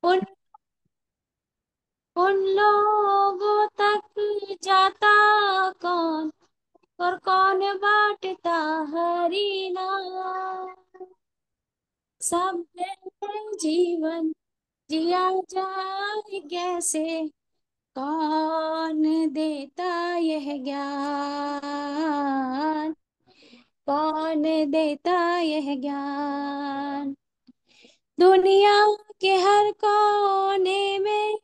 उन उन लोगों तक जाता कौन, और कौन बांटता हरी नाम। सब में जीवन जिया जाए कैसे, कौन देता यह ज्ञान, कौन देता यह ज्ञान। दुनिया के हर कोने में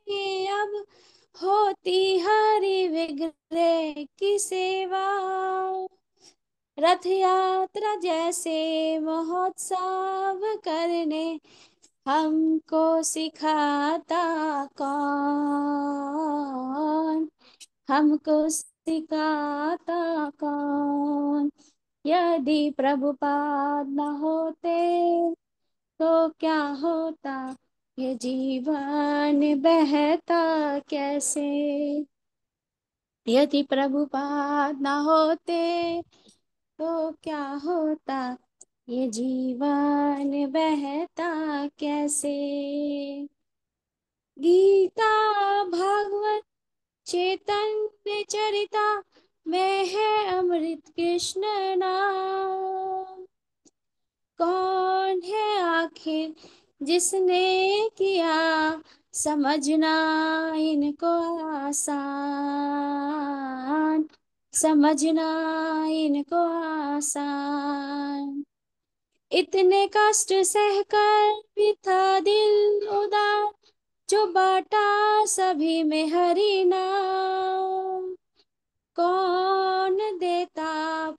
अब होती हरि विग्रह की सेवा। रथ यात्रा जैसे महोत्सव करने हमको सिखाता कौन, हमको सिखाता कौन। यदि प्रभुपाद न होते तो क्या होता, ये जीवन बहता कैसे। यदि प्रभुपाद न होते तो क्या होता, ये जीवन बहता कैसे। गीता भागवत चैतन्य चरिता में है अमृत कृष्ण नाम। कौन है आखिर जिसने किया समझना इनको आसान, समझना इनको आसान। इतने कष्ट सहकर भी था दिल उदार, जो बाटा सभी में हरि नाम। कौन देता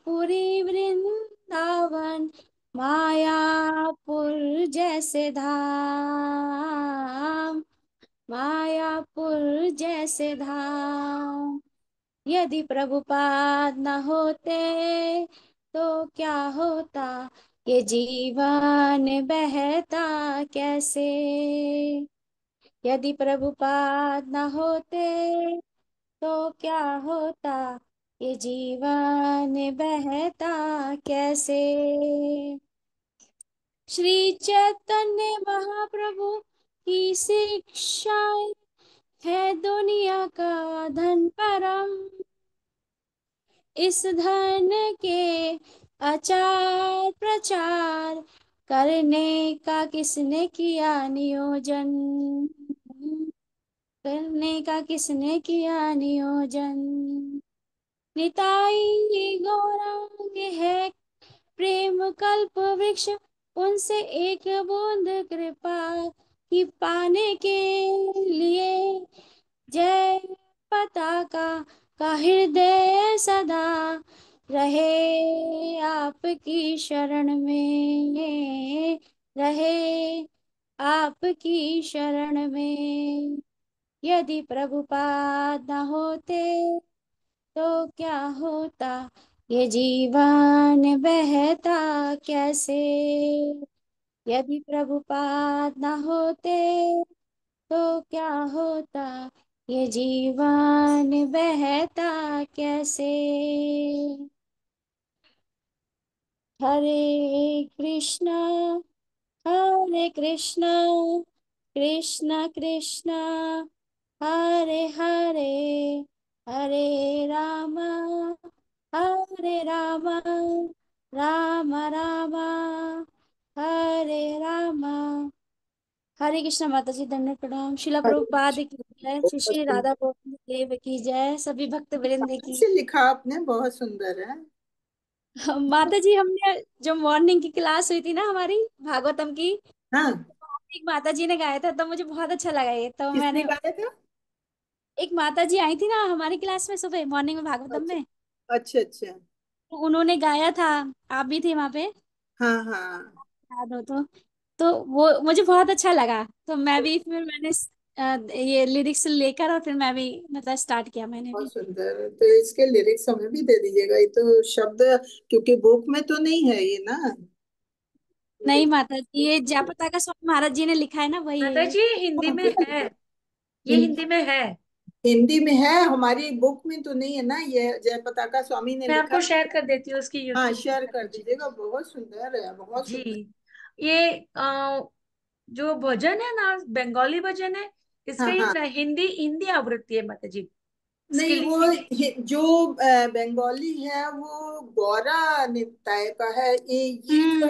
पूरी वृंदावन, मायापुर जैसे धाम, मायापुर जैसे धाम। यदि प्रभुपाद न होते तो क्या होता, ये जीवन बहता कैसे। यदि प्रभुपाद न होते तो क्या होता, ये जीवन बहता कैसे। श्री चैतन्य महाप्रभु की शिक्षाएं है दुनिया का धन परम। इस धन के आचार प्रचार करने का किसने किया नियोजन, करने का किसने किया नियोजन। निताई गौरांग है प्रेम कल्प वृक्ष, उनसे एक बूंद कृपा की पाने के लिए। जय पताका का हृदय सदा रहे आपकी शरण में, रहे आपकी शरण में। यदि प्रभुपाद न होते तो क्या होता, ये जीवन बहता कैसे। यदि प्रभुपाद न होते तो क्या होता, ये जीवन बहता कैसे। हरे कृष्णा, हरे कृष्णा, कृष्णा कृष्णा हरे हरे, हरे राम, हरे राम, राम राम, हरे राम। हरे कृष्णा माता जी, दंडवत प्रणाम। शिला अरे, प्रभुपाद की जय, श्री बहुत श्री सुंदर। राधा गोविंद देव की जय, सभी भक्त वृंद कहाँ की। से लिखा आपने, बहुत सुंदर है। माता जी, हमने जो मॉर्निंग की क्लास हुई थी ना हमारी भागवतम की, हाँ। एक माता जी ने गाया था तो मुझे बहुत अच्छा लगा ये, तो किसने मैंने, गाया था? एक माता जी आई थी ना हमारी क्लास में सुबह मॉर्निंग में भागवतम अच्छा में, अच्छा अच्छा। तो उन्होंने गाया था। आप भी थे वहां पे, हाँ हाँ। याद हो तो वो मुझे बहुत अच्छा लगा। तो मैं भी फिर मैंने ये लिरिक्स लेकर और फिर मैं भी मतलब स्टार्ट किया मैंने बहुत भी। सुंदर, तो इसके लिरिक्स हमें भी दे दीजिएगा, ये तो शब्द, क्योंकि बुक में तो नहीं है ये ना। नहीं माता जी, ये जयपताका का स्वामी महाराज जी ने लिखा है ना, वही है माता ये। जी ये हिंदी में है, ये हिंदी में है। हिंदी में है, हमारी बुक में तो नहीं है ना, ये जय पताका स्वामी ने मैं लिखा आपको है। शेयर कर देती हूँ उसकी हाँ, यूट्यूब शेयर माता कर जी। दीजिएगा, बहुत सुंदर है, बहुत जी, सुंदर। ये जो भजन है ना, बंगाली भजन है। इसका हाँ हाँ। एक हिंदी हिंदी आवृत्ति है माता जी। इसके नहीं, वो लिए जो बंगाली है वो गौरा निताय का है। ये जो हम्म।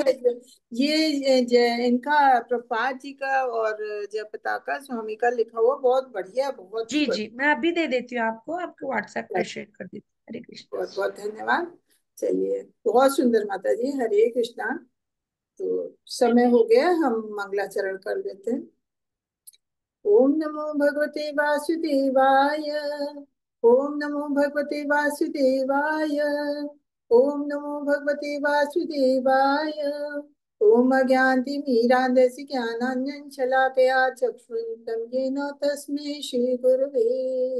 है, इनका प्रपात जी का और जयपताका स्वामी का लिखा हुआ बहुत बढ़िया, बहुत जी ही जी, मैं अभी दे देती हूँ आपको, आपको व्हाट्सएप पे बढ़िया। शेयर कर देती हूँ। हरे कृष्ण। बहुत बहुत धन्यवाद। चलिए, बहुत सुंदर माता जी, हरे कृष्णा। तो समय हो गया, हम मंगलाचरण कर लेते हैं। ओम नमो भगवते वासुदेवाय। ओम नमो भगवते वासुदेवाय। ओम नमो भगवते वासुदेवाय। ओम अज्ञानतिमिरान्धस्य ज्ञानाञ्जन शलाकया चक्षुरुन्मिलितं येन तस्मै श्री गुरवे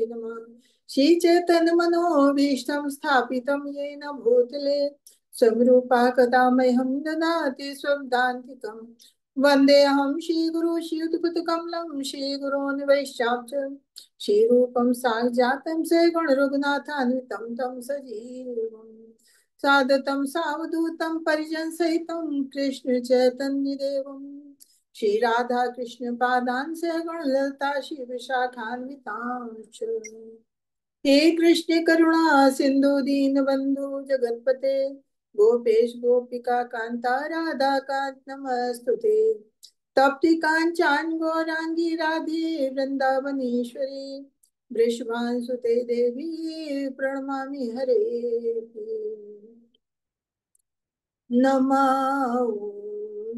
नमः। श्री चैतन्य मनोभीष्टं स्थापितं येन भूतले स्वरूपा कदा मह्यं ददाति स्वदान्तिकम्। वन्देऽहं श्रीगुरु श्रीयुतपदकमलं श्रीगुरोन् वैष्णव श्रीरूपं साग्जातं सगुणरघुनाथान्वितं तं सजीवम् सादतं सावधूतं परिजनसहितं कृष्ण चैतन्यदेवं श्रीराधा कृष्ण पादान् सगुणललिता शिवशाखान्वितांश्च। हे कृष्ण करुणा सिंधु दीन बंधु जगतपते गोपेश गोपिका कांता राधा कांत नमस्तुते। तप्ति कांचन गौरांगी राधे वृंदावनेश्वरी वृषभानुसुते देवी प्रणमामि हरे। नमो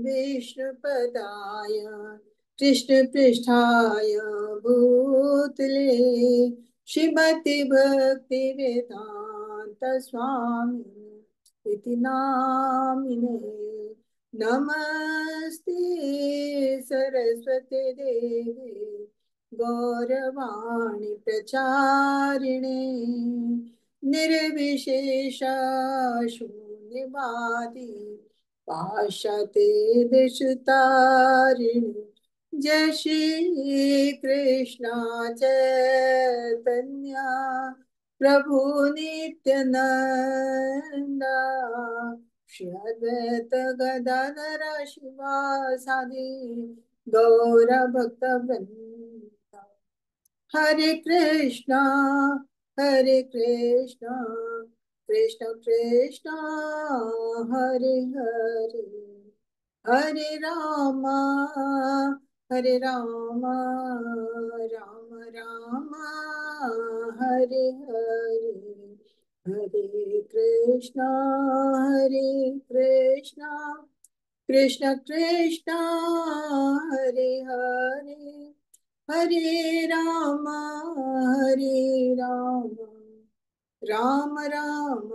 विष्णुपदाय कृष्णपृष्ठाय भूतले श्रीमति भक्ति वेदांत स्वामी इति नामिने। नमस्ते सरस्वती देवी गौरवाणी प्रचारिणे निर्विशेष शून्यवादी पाश्चाते दिशतारिणी। जय श्री कृष्ण चैतन्य प्रभु नित्यानंदा श्री अद्वैत गदाधर शिवासादि गौर भक्त वृंदा। हरे कृष्णा हरे कृष्णा कृष्ण कृष्ण हरे हरे हरे रामा हरे रामा राम राम हरे हरे हरे कृष्णा कृष्ण कृष्ण हरे हरे हरे राम राम राम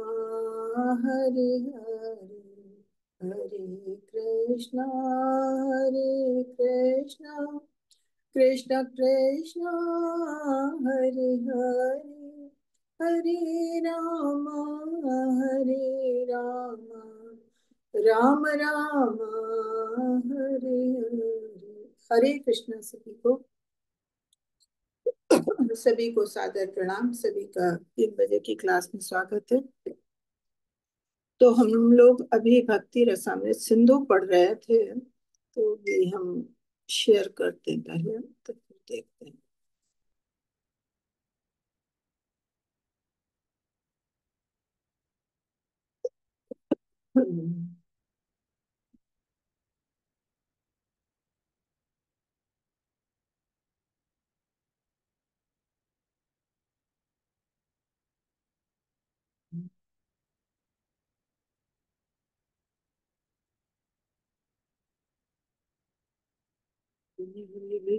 हरे हरे हरे कृष्णा कृष्ण कृष्ण हरे हरे हरे राम राम राम हरे हरे। हरे कृष्ण सभी को। सभी को सादर प्रणाम। सभी का 3 बजे की क्लास में स्वागत है। तो हम लोग अभी भक्ति रसामृत सिंधु पढ़ रहे थे, तो ये हम शेयर करते हैं पहले, तो फिर देखते हैं।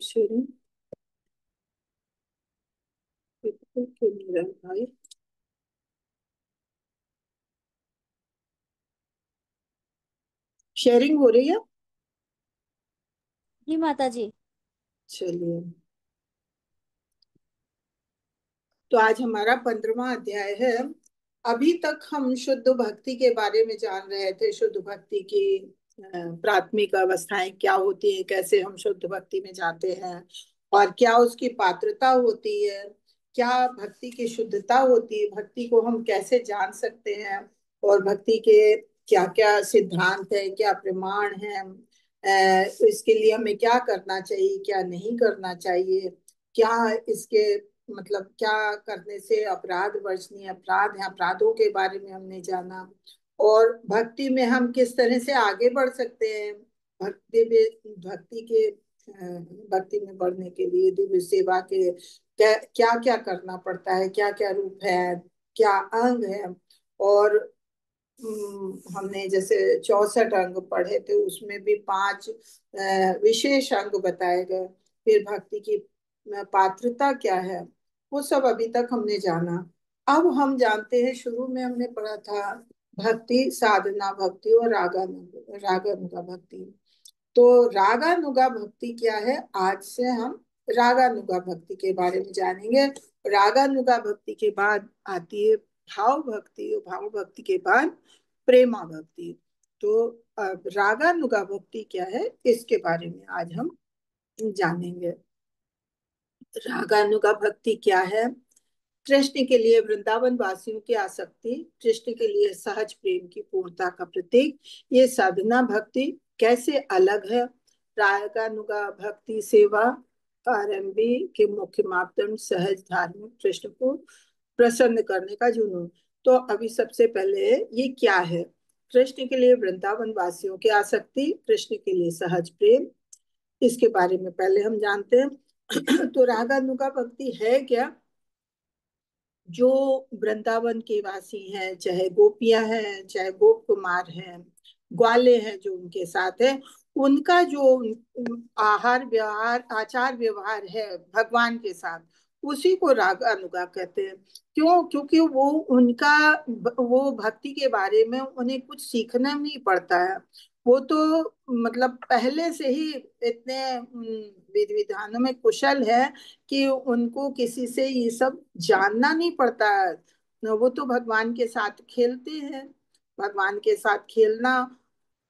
शेयरिंग भाई, शेयरिंग हो रही है। जी माता जी। चलिए, तो आज हमारा 15वां अध्याय है। अभी तक हम शुद्ध भक्ति के बारे में जान रहे थे। शुद्ध भक्ति की प्राथमिक अवस्थाएं क्या होती है, कैसे हम शुद्ध भक्ति में जाते हैं, और क्या उसकी पात्रता होती है, क्या भक्ति की शुद्धता होती है, भक्ति को हम कैसे जान सकते हैं, और भक्ति के क्या क्या सिद्धांत है, क्या प्रमाण है, इसके लिए हमें क्या करना चाहिए, क्या नहीं करना चाहिए, क्या इसके मतलब क्या करने से अपराध वर्जनीय अपराध है, अपराधों के बारे में हमने जाना। और भक्ति में हम किस तरह से आगे बढ़ सकते हैं, भक्ति के भक्ति में बढ़ने के लिए दिव्य सेवा के क्या क्या क्या करना पड़ता है, क्या क्या रूप है, क्या अंग है। और हमने जैसे 64 अंग पढ़े थे, उसमें भी 5 विशेष अंग बताए गए। फिर भक्ति की पात्रता क्या है, वो सब अभी तक हमने जाना। अब हम जानते हैं, शुरू में हमने पढ़ा था भक्ति, साधना भक्ति और रागानुगा भक्ति। तो रागानुगा भक्ति क्या है, आज से हम रागानुगा भक्ति के बारे में जानेंगे। रागानुगा भक्ति के बाद आती है भाव भक्ति, और भाव भक्ति के बाद प्रेमा भक्ति। तो अब रागानुगा भक्ति क्या है, इसके बारे में आज हम जानेंगे। रागानुगा भक्ति क्या है? कृष्ण के लिए वृंदावन वासियों की आसक्ति, कृष्ण के लिए सहज प्रेम की पूर्णता का प्रतीक। ये साधना भक्ति कैसे अलग है? रागानुगा भक्ति सेवा आरंभी के मुख्य मापदंड सहज धार्मिक कृष्ण को प्रसन्न करने का जुनून। तो अभी सबसे पहले ये क्या है? कृष्ण के लिए वृंदावन वासियों की आसक्ति, कृष्ण के लिए सहज प्रेम, इसके बारे में पहले हम जानते हैं। तो रागानुगा भक्ति है क्या? जो वृंदावन के वासी हैं, चाहे गोपियां हैं, चाहे गोप कुमार हैं, ग्वाले हैं जो उनके साथ है, उनका जो आहार व्यवहार आचार व्यवहार है भगवान के साथ, उसी को राग अनुगा कहते हैं। क्यों? क्योंकि वो उनका वो भक्ति के बारे में उन्हें कुछ सीखना नहीं पड़ता है। वो तो मतलब पहले से ही इतने विधि विधानों में कुशल है कि उनको किसी से ये सब जानना नहीं पड़ता है। वो तो भगवान के साथ खेलते हैं। भगवान के साथ खेलना,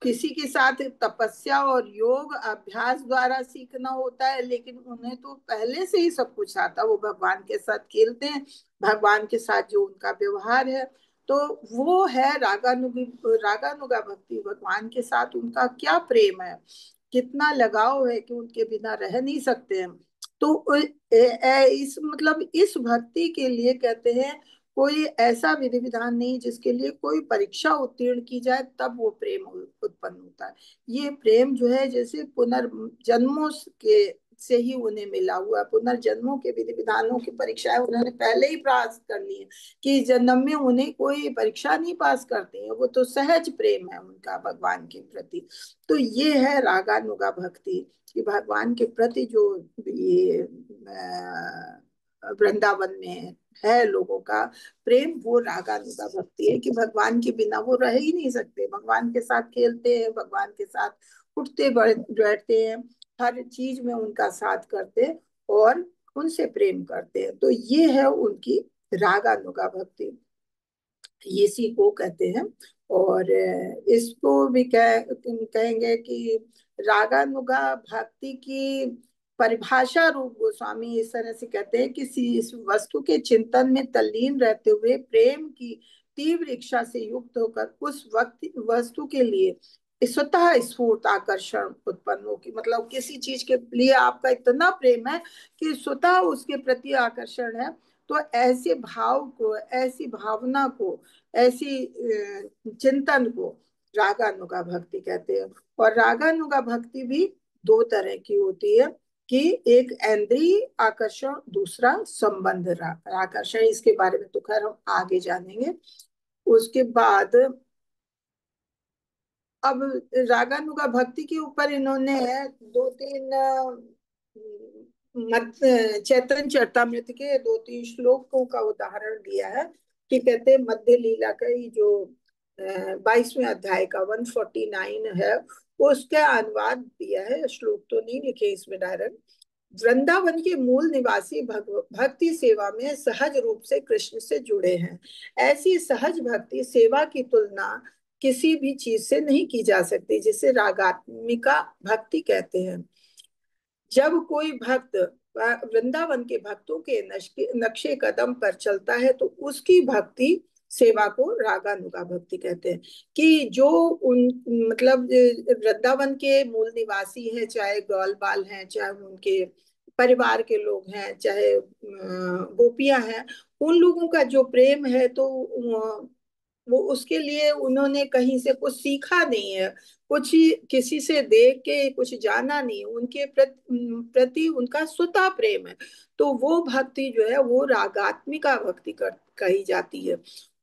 किसी के साथ तपस्या और योग अभ्यास द्वारा सीखना होता है, लेकिन उन्हें तो पहले से ही सब कुछ आता, वो भगवान के साथ खेलते हैं। भगवान के साथ जो उनका व्यवहार है, तो वो है रागानुगी रागानुगा भक्ति। भगवान के साथ उनका क्या प्रेम है, कितना लगाव है कि उनके बिना रह नहीं सकते हैं। तो इस मतलब इस भक्ति के लिए कहते हैं कोई ऐसा विधि विधान नहीं जिसके लिए कोई परीक्षा उत्तीर्ण की जाए तब वो प्रेम उत्पन्न होता है। ये प्रेम जो है जैसे पुनर्जन्मों के से ही उन्हें मिला हुआ है। पुनर्जन्मों के विधि विधानों की परीक्षाएं उन्होंने पहले ही पास कर ली है, कि जन्म में उन्हें कोई परीक्षा नहीं पास करती है। वो तो सहज प्रेम है उनका भगवान के प्रति। तो ये है रागानुगा भक्ति, कि भगवान के प्रति जो ये वृंदावन में है लोगों का प्रेम, वो रागानुगा भक्ति है। कि भगवान के बिना वो रह ही नहीं सकते, भगवान के साथ खेलते हैं, भगवान के साथ उठते बैठते हैं, हर चीज में उनका साथ करते हैं और उनसे प्रेम करते हैं। तो ये है उनकी रागानुगा भक्ति, इसी को कहते हैं। और इसको भी कहेंगे कि रागानुगा भक्ति की परिभाषा रूप गोस्वामी इस तरह से कहते हैं कि इस वस्तु के चिंतन में तल्लीन रहते हुए प्रेम की तीव्र इच्छा से युक्त होकर उस वक्त वस्तु के लिए स्वतः स्फूर्त आकर्षण उत्पन्न हो। कि मतलब किसी चीज के लिए आपका इतना प्रेम है कि स्वतः उसके प्रति आकर्षण है, तो ऐसे भाव को, ऐसी भावना को, ऐसी चिंतन को रागानुगा भक्ति कहते हैं। और रागानुगा भक्ति भी 2 तरह की होती है, कि एक इंद्रिय आकर्षण, दूसरा संबंध आकर्षण। इसके बारे में तो खैर हम आगे जानेंगे। उसके बाद अब रागानुगा भक्ति के ऊपर इन्होंने 2-3 मत चैतन्य चरितमृत के 2-3 श्लोकों का उदाहरण दिया है। कि कहते हैं मध्य लीला का ही जो 22वें अध्याय का 149 है, उसका अनुवाद दिया है। श्लोक तो नहीं लिखे इसमें डायरेक्ट। वृंदावन के मूल निवासी भक्ति सेवा में सहज रूप से कृष्ण से जुड़े हैं। ऐसी सहज भक्ति सेवा की तुलना किसी भी चीज से नहीं की जा सकती, जिसे रागात्मिका भक्ति कहते हैं। जब कोई भक्त वृंदावन के भक्तों के नक्शे कदम पर चलता है तो उसकी भक्ति सेवा को रागानुगा भक्ति कहते हैं। कि जो उन मतलब वृंदावन के मूल निवासी हैं, चाहे ग्वाल बाल हैं, चाहे उनके परिवार के लोग हैं, चाहे गोपियां हैं, उन लोगों का जो प्रेम है, तो वो उसके लिए उन्होंने कहीं से कुछ सीखा नहीं है, कुछ किसी से देख के कुछ जाना नहीं, उनके प्रति उनका स्वतः प्रेम है। तो वो भक्ति जो है वो रागात्मिका भक्ति कही जाती है।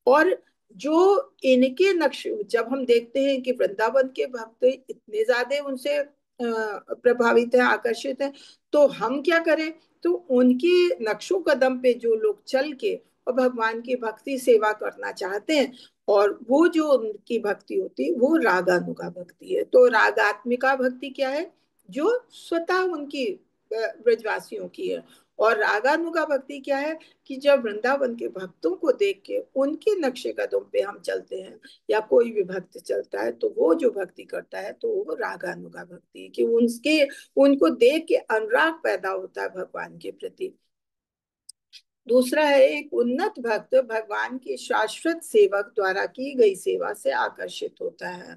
और जो इनके नक्श जब हम देखते हैं कि वृंदावन के भक्त इतने ज्यादा उनसे प्रभावित है, आकर्षित है, तो हम क्या करें? तो उनके नक्शों कदम पे जो लोग चल के और भगवान की भक्ति सेवा करना चाहते हैं, और वो जो उनकी भक्ति होती है वो रागानुगा भक्ति है। तो रागात्मिका भक्ति क्या है? जो स्वतः उनकी ब्रजवासियों की है। और रागानुगा भक्ति क्या है? कि जब वृंदावन के भक्तों को देख के उनके नक्शे कदम पे हम चलते हैं, या कोई भी भक्त चलता है, तो वो जो भक्ति करता है तो वो रागानुगा भक्ति है। कि उनके उनको देख के अनुराग पैदा होता है भगवान के प्रति। दूसरा है एक उन्नत भक्त भगवान की शाश्वत सेवक द्वारा की गई सेवा से आकर्षित होता है।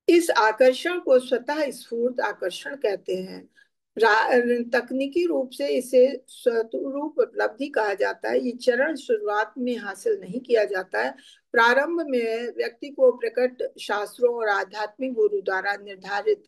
इस आकर्षण को स्वतः स्फूर्त आकर्षण कहते हैं। तकनीकी रूप से इसे स्वरूप उपलब्धि कहा जाता है। ये चरण शुरुआत में हासिल नहीं किया जाता है। प्रारंभ में व्यक्ति को प्रकट शास्त्रों और आध्यात्मिक गुरु द्वारा निर्धारित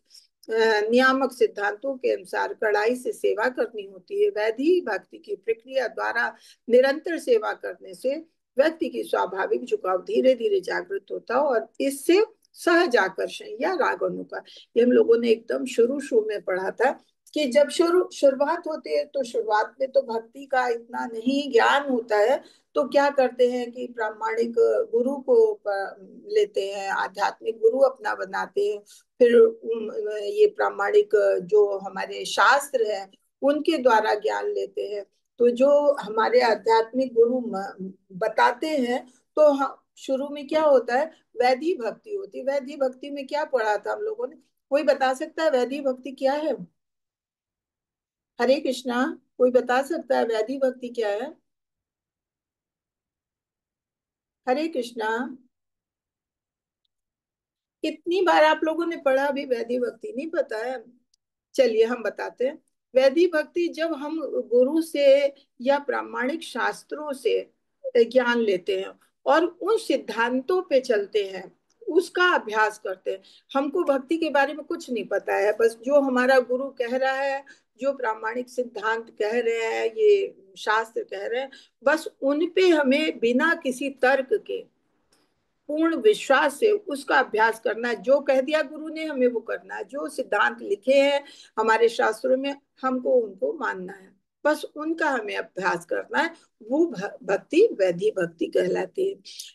नियामक सिद्धांतों के अनुसार कड़ाई से सेवा करनी होती है। वैधि भक्ति की प्रक्रिया द्वारा निरंतर सेवा करने से व्यक्ति की स्वाभाविक झुकाव धीरे धीरे जागृत होता है, और इससे सहज आकर्षण या रागानुगा, ये हम लोगों ने एकदम शुरू शुरू में पढ़ा था कि जब शुरुआत होती है, तो शुरुआत में तो भक्ति का इतना नहीं ज्ञान होता है, तो क्या करते हैं कि प्रामाणिक गुरु को लेते हैं, आध्यात्मिक गुरु अपना बनाते हैं। फिर ये प्रामाणिक जो हमारे शास्त्र है उनके द्वारा ज्ञान लेते हैं। तो जो हमारे आध्यात्मिक गुरु बताते हैं, तो शुरू में क्या होता है? वैधि भक्ति होती है। वैधि भक्ति में क्या पढ़ा था हम लोगों ने? कोई बता सकता है वैधि भक्ति क्या है? हरे कृष्णा। कोई बता सकता है वैधि भक्ति क्या है? हरे कृष्णा। कितनी बार आप लोगों ने पढ़ा, अभी वैधि भक्ति नहीं पता है? चलिए हम बताते हैं। वैधि भक्ति जब हम गुरु से या प्रामाणिक शास्त्रों से ज्ञान लेते हैं और उन सिद्धांतों पे चलते हैं, उसका अभ्यास करते हैं। हमको भक्ति के बारे में कुछ नहीं पता है, बस जो हमारा गुरु कह रहा है, जो प्रामाणिक सिद्धांत कह रहे हैं, ये शास्त्र कह रहे हैं, बस उन पे हमें बिना किसी तर्क के पूर्ण विश्वास से उसका अभ्यास करना है। जो कह दिया गुरु ने हमें वो करना है, जो सिद्धांत लिखे हैं हमारे शास्त्रों में हमको उनको मानना है, बस उनका हमें अभ्यास करना है। वो भक्ति वैधि भक्ति कहलाती है।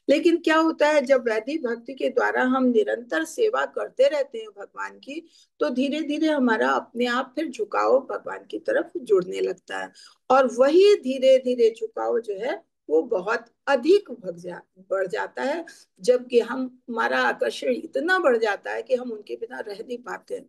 लेकिन क्या होता है, जब वैधि भक्ति के द्वारा हम निरंतर सेवा करते रहते हैं भगवान की, तो धीरे धीरे हमारा अपने आप फिर झुकाव भगवान की तरफ जुड़ने लगता है। और वही धीरे धीरे झुकाव जो है वो बहुत अधिक बढ़ जाता है। जबकि हम हमारा आकर्षण इतना बढ़ जाता है कि हम उनके बिना रह नहीं पाते हैं।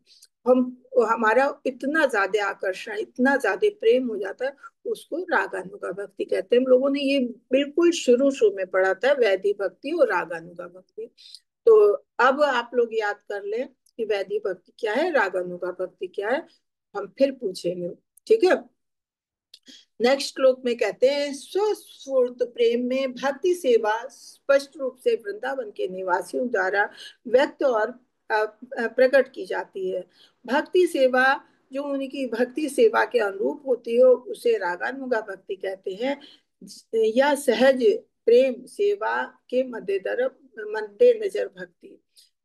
हम हमारा इतना ज्यादा आकर्षण, इतना ज्यादा प्रेम हो जाता है, उसको रागानुगा भक्ति कहते हैं। हम लोगों ने ये बिल्कुल शुरू शुरू में पढ़ा था, वैधि भक्ति और रागानुगा भक्ति। तो अब आप लोग याद कर लें कि वैधि भक्ति क्या है, रागानुगा भक्ति क्या है, हम फिर पूछेंगे। ठीक है। नेक्स्ट श्लोक में कहते हैं, स्वस्फूर्त प्रेम में भक्ति सेवा स्पष्ट रूप से वृंदावन के निवासियों द्वारा व्यक्त और प्रकट की जाती है। भक्ति सेवा जो उनकी भक्ति सेवा के अनुरूप होती है उसे रागानुगा भक्ति कहते हैं। या सहज प्रेम सेवा के मद्देनजर भक्ति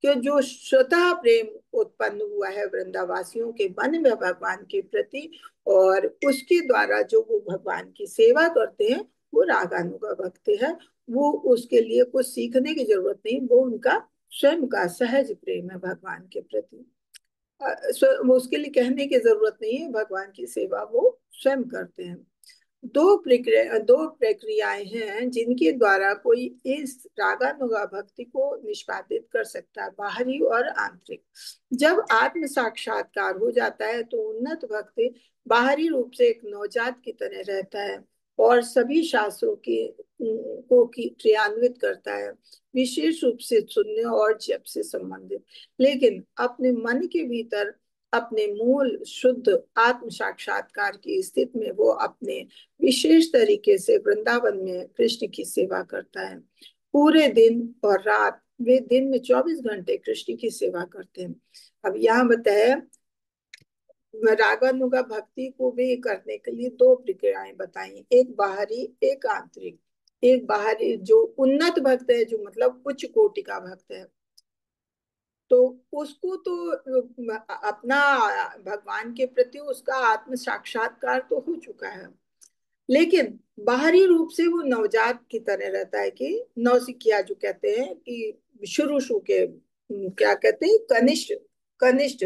कि जो स्वतः प्रेम उत्पन्न हुआ है वृंदावासियों के मन में भगवान के प्रति, और उसके द्वारा जो वो भगवान की सेवा करते हैं, वो रागानुगा भक्ति है। वो उसके लिए कुछ सीखने की जरूरत नहीं, वो उनका स्वयं का सहज प्रेम है भगवान के प्रति। उसके लिए कहने की जरूरत नहीं है, भगवान की सेवा वो स्वयं करते हैं। दो प्रक्रियाएं हैं जिनके द्वारा कोई इस रागानुगा भक्ति को निष्पादित कर सकता है, बाहरी और आंतरिक। जब आत्म साक्षात्कार हो जाता है तो उन्नत भक्ति बाहरी रूप से एक नवजात की तरह रहता है और सभी शास्त्रों के को की क्रियान्वित करता है, विशेष रूप से सुनने और जप से संबंधित। लेकिन अपने मन के भीतर अपने मूल शुद्ध आत्म साक्षात्कार की स्थिति में वो अपने विशेष तरीके से वृंदावन में कृष्ण की सेवा करता है। पूरे दिन और रात वे दिन में 24 घंटे कृष्ण की सेवा करते हैं। अब यहाँ बताया रागानुगा भक्ति को भी करने के लिए दो प्रक्रियाएं बताई, एक बाहरी एक आंतरिक। एक बाहरी जो उन्नत भक्त है, जो मतलब उच्च कोटि का भक्त है, तो उसको तो अपना भगवान के प्रति उसका आत्म साक्षात्कार तो हो चुका है, लेकिन बाहरी रूप से वो नवजात की तरह रहता है, कि नौसिखिया जो कहते हैं कि शुरू शुरू के क्या कहते हैं, कनिष्ठ कनिष्ठ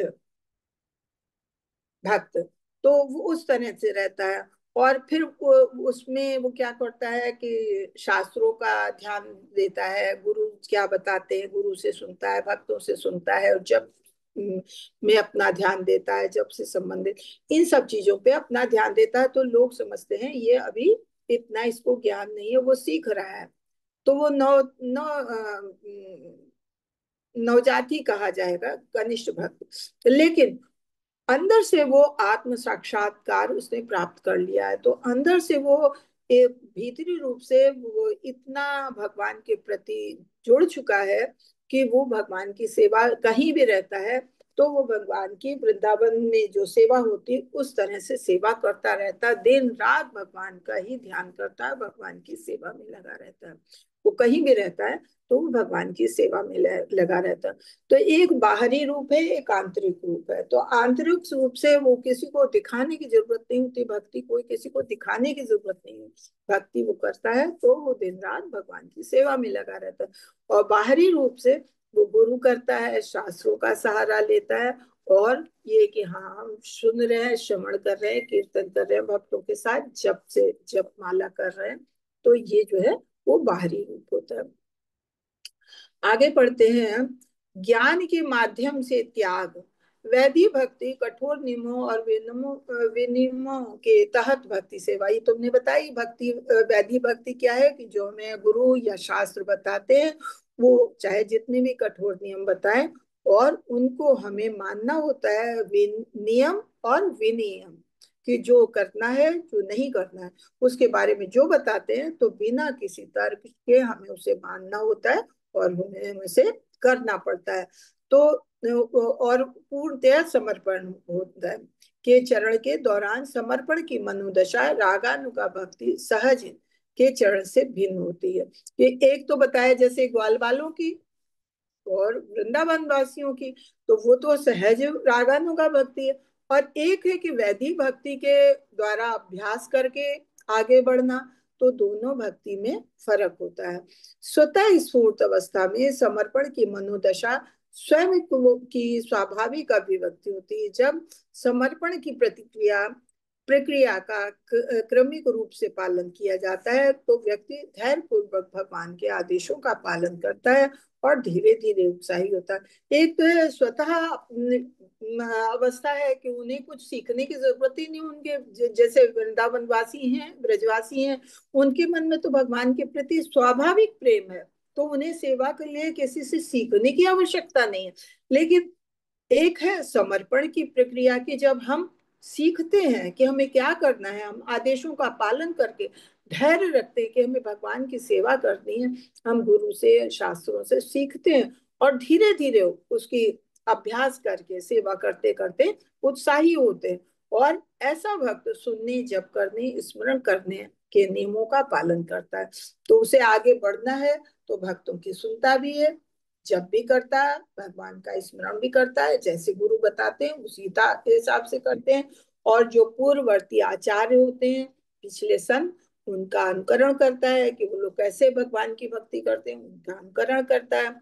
भक्त, तो वो उस तरह से रहता है। और फिर उसमें वो क्या करता है कि शास्त्रों का ध्यान देता है, गुरु क्या बताते हैं गुरु से सुनता है, भक्तों से सुनता है, और जब में अपना ध्यान देता है, जब से संबंधित इन सब चीजों पे अपना ध्यान देता है। तो लोग समझते हैं ये अभी इतना इसको ज्ञान नहीं है, वो सीख रहा है, तो वो नौ नौ नवजाति कहा जाएगा, कनिष्ठ भक्त। लेकिन अंदर से वो आत्म साक्षात्कार उसने प्राप्त कर लिया है, तो अंदर से वो एक भीतरी रूप से वो इतना भगवान के प्रति जुड़ चुका है कि वो भगवान की सेवा कहीं भी रहता है तो वो भगवान की वृंदावन में जो सेवा होती है उस तरह से सेवा करता रहता है, दिन रात भगवान का ही ध्यान करता है, भगवान की सेवा में लगा रहता है। वो कहीं भी रहता है तो वो भगवान की सेवा में लगा रहता है। तो एक बाहरी रूप है, एक आंतरिक रूप है। तो आंतरिक रूप से वो किसी को दिखाने की जरूरत नहीं होती, भक्ति कोई किसी को दिखाने की जरूरत नहीं होती, भक्ति वो करता है तो वो दिन रात भगवान की सेवा में लगा रहता है। और बाहरी रूप से वो गुरु करता है, शास्त्रों का सहारा लेता है, और ये कि हाँ हम सुन रहे हैं, श्रवण कर रहे हैं, कीर्तन कर रहे हैं, भक्तों के साथ जप से जप माला कर रहे हैं, तो ये जो है वो बाहरी रूप होता है। आगे पढ़ते हैं, ज्ञान के माध्यम से त्याग, वैधि भक्ति कठोर नियमों और विनियमों के तहत भक्ति सेवा। ये तुमने बताई भक्ति, वैधि भक्ति क्या है कि जो हमें गुरु या शास्त्र बताते हैं वो चाहे जितने भी कठोर नियम बताएं और उनको हमें मानना होता है, नियम और विनियम, कि जो करना है जो नहीं करना है उसके बारे में जो बताते हैं तो बिना किसी तर्क के हमें उसे मानना होता है और हमें उसे करना पड़ता है। तो और पूर्णतया समर्पण होता है, के चरण के दौरान समर्पण की मनोदशा रागानुगा भक्ति सहज के चरण से भिन्न होती है। ये एक तो बताया जैसे ग्वाल वालों की और वृंदावन वासियों की, तो वो तो सहज रागानुगा भक्ति है। और एक है कि वैदिक भक्ति के द्वारा अभ्यास करके आगे बढ़ना, तो दोनों भक्ति में फर्क होता है। स्वतः स्फूर्त अवस्था में समर्पण की मनोदशा स्वयं की स्वाभाविक अभिव्यक्ति होती है। जब समर्पण की प्रतिक्रिया प्रक्रिया का क्रमिक रूप से पालन किया जाता है तो व्यक्ति धैर्य पूर्वक भगवान के आदेशों का पालन करता है और धीरे धीरे उत्साही होता है। एक तो है स्वतः अवस्था है कि उन्हें कुछ सीखने की जरूरत ही नहीं, उनके जैसे वृंदावन वासी हैं, ब्रजवासी हैं, उनके मन में तो भगवान के प्रति स्वाभाविक प्रेम है, तो उन्हें सेवा के लिए किसी से सीखने की आवश्यकता नहीं है। लेकिन एक है समर्पण की प्रक्रिया की, जब हम सीखते हैं कि हमें क्या करना है, हम आदेशों का पालन करके धैर्य रखते हैं कि हमें भगवान की सेवा करनी है, हम गुरु से शास्त्रों से सीखते हैं और धीरे धीरे उसकी अभ्यास करके सेवा करते करते उत्साही होते हैं। और ऐसा भक्त सुनने जप करने स्मरण करने के नियमों का पालन करता है, तो उसे आगे बढ़ना है तो भक्तों की सुनता भी है, जब भी करता है भगवान का स्मरण भी करता है, जैसे गुरु बताते हैं उसी हिसाब से करते हैं। और जो पूर्ववर्ती आचार्य होते हैं पिछले सन, उनका अनुकरण करता है कि वो लोग कैसे भगवान की भक्ति करते हैं, उनका अनुकरण करता है।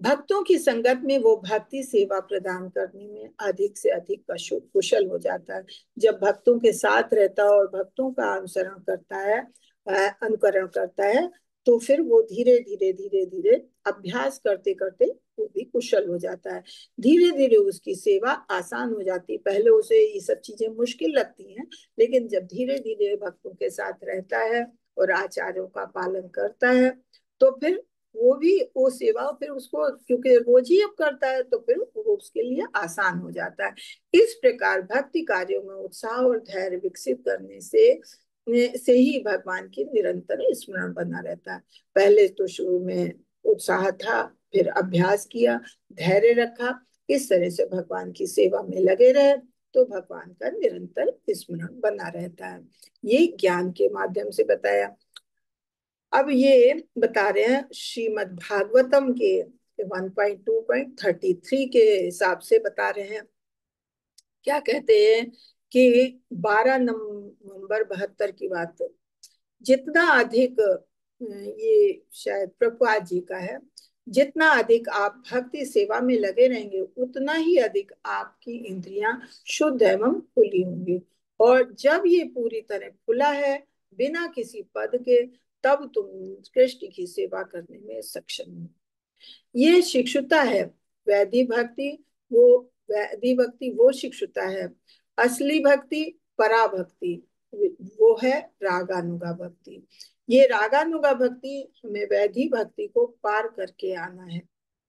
भक्तों की संगत में वो भक्ति सेवा प्रदान करने में अधिक से अधिक कुशल हो जाता है। जब भक्तों के साथ रहता है और भक्तों का अनुसरण करता है, अनुकरण करता है, तो फिर वो धीरे धीरे धीरे धीरे अभ्यास करते करते वो भी कुशल हो जाता है। धीरे धीरे उसकी सेवा आसान हो जाती है। पहले उसे ये सब चीजें मुश्किल लगती हैं, लेकिन जब धीरे धीरे भक्तों के साथ रहता है और आचार्यों का पालन करता है, तो फिर वो भी वो सेवा फिर उसको, क्योंकि रोज ही अब करता है, तो फिर वो उसके लिए आसान हो जाता है। इस प्रकार भक्ति कार्यों में उत्साह और धैर्य विकसित करने से ही भगवान की निरंतर स्मरण बना रहता है। पहले तो शुरू में उत्साह था, फिर अभ्यास किया, धैर्य रखा, इस तरह से भगवान की सेवा में लगे रहे, तो भगवान का निरंतर स्मरण बना रहता है। ये ज्ञान के माध्यम से बताया। अब ये बता रहे हैं श्रीमद् भागवतम के 1.2.33 के हिसाब से बता रहे हैं। क्या कहते हैं कि 12 नवंबर 72 की बात, जितना अधिक ये शायद प्रभुपाद जी का है, जितना अधिक आप भक्ति सेवा में लगे रहेंगे, उतना ही अधिक आपकी इंद्रियां शुद्ध एवं खुली होंगी। और जब ये पूरी तरह खुला है बिना किसी पद के, तब तुम कृष्ण की सेवा करने में सक्षम हो। ये शिक्षुता है। वैधि भक्ति वो वैधि भक्ति वो शिक्षुता है। असली भक्ति पराभक्ति वो है रागानुगा भक्ति। ये रागानुगा भक्ति हमें वैधि भक्ति को पार करके आना है।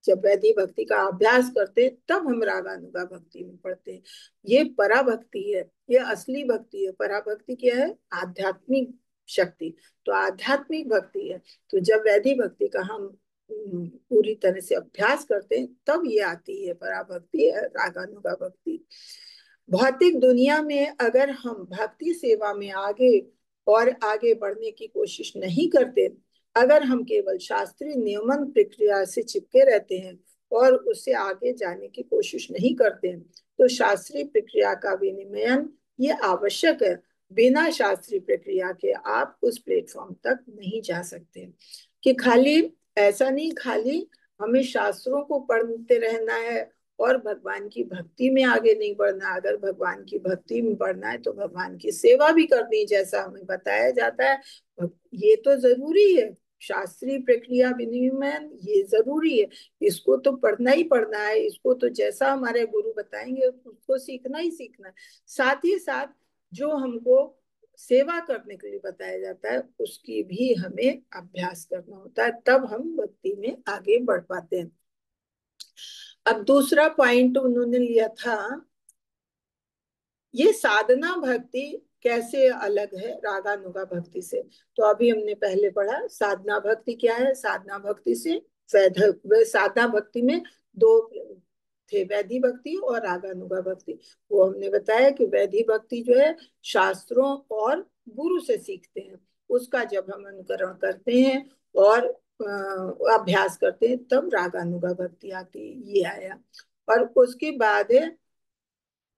जब वैधि भक्ति का अभ्यास करते तब हम रागानुगा भक्ति में पढ़ते हैं। ये पराभक्ति है, ये असली भक्ति है। पराभक्ति क्या है? आध्यात्मिक शक्ति। तो आध्यात्मिक भक्ति है। तो जब वैधि भक्ति का हम पूरी तरह से अभ्यास करते हैं, तब ये आती है पराभक्ति, रागानुगा भक्ति। भौतिक दुनिया में अगर हम भक्ति सेवा में आगे और आगे बढ़ने की कोशिश नहीं करते, अगर हम केवल शास्त्रीय नियमन प्रक्रिया से चिपके रहते हैं और उससे आगे जाने की कोशिश नहीं करते, तो शास्त्रीय प्रक्रिया का विनियमन ये आवश्यक है। बिना शास्त्रीय प्रक्रिया के आप उस प्लेटफॉर्म तक नहीं जा सकते। कि खाली ऐसा नहीं, खाली हमें शास्त्रों को पढ़ते रहना है और भगवान की भक्ति में आगे नहीं बढ़ना। अगर भगवान की भक्ति में बढ़ना है तो भगवान की सेवा भी करनी, जैसा हमें बताया जाता है। ये तो जरूरी है, शास्त्रीय प्रक्रिया विनियमन ये जरूरी है। इसको तो पढ़ना ही पढ़ना है। इसको तो जैसा हमारे गुरु बताएंगे उसको सीखना ही सीखना है। साथ ही साथ जो हमको सेवा करने के लिए बताया जाता है, उसकी भी हमें अभ्यास करना होता है, तब हम भक्ति में आगे बढ़ पाते हैं। अब दूसरा पॉइंट उन्होंने लिया था, ये साधना भक्ति कैसे अलग है रागानुगा भक्ति से। तो अभी हमने पहले पढ़ा साधना भक्ति क्या है। साधना भक्ति से साधना भक्ति में दो थे, वैधि भक्ति और रागानुगा भक्ति। वो हमने बताया कि वैधि भक्ति जो है शास्त्रों और गुरु से सीखते हैं, उसका जब हम अनुकरण करते हैं और अभ्यास करते हैं, तब रागानुगा भक्ति आती है। ये आया। और उसके बाद है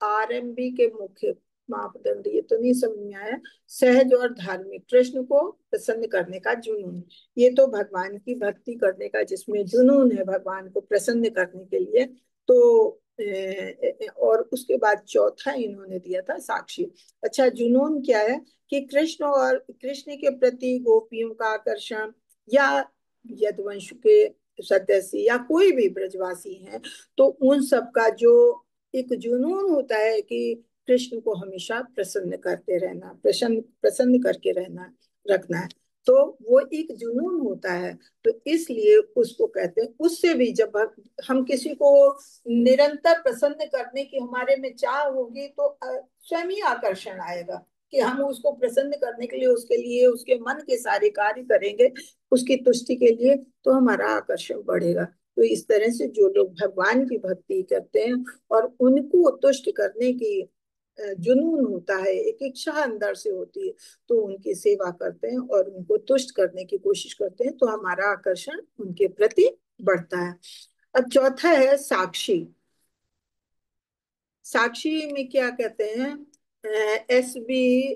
आरएमबी के मुख्य मापदंड, ये तो नहीं समझ में आया। सहज और धार्मिक, कृष्ण को प्रसन्न करने का जुनून। ये तो भगवान की भक्ति करने का जिसमें जुनून है, भगवान को प्रसन्न करने के लिए। तो और उसके बाद चौथा इन्होंने दिया था साक्षी। अच्छा, जुनून क्या है? कि कृष्ण और कृष्ण के प्रति गोपियों का आकर्षण, या यदुवंश के सदस्य या कोई भी ब्रजवासी हैं, तो उन सब का जो एक जुनून होता है कि कृष्ण को हमेशा प्रसन्न करते रहना, प्रसन्न प्रसन्न करके रहना, रखना है, तो वो एक जुनून होता है। तो इसलिए उसको कहते हैं। उससे भी जब हम किसी को निरंतर प्रसन्न करने की हमारे में चाह होगी, तो स्वयं ही आकर्षण आएगा कि हम उसको प्रसन्न करने के लिए, उसके लिए उसके मन के सारे कार्य करेंगे, उसकी तुष्टि के लिए, तो हमारा आकर्षण बढ़ेगा। तो इस तरह से जो लोग भगवान की भक्ति करते हैं और उनको तुष्ट करने की जुनून होता है, एक इच्छा अंदर से होती है, तो उनकी सेवा करते हैं और उनको तुष्ट करने की कोशिश करते हैं, तो हमारा आकर्षण उनके प्रति बढ़ता है। अब चौथा है साक्षी। साक्षी में क्या कहते हैं? एस बी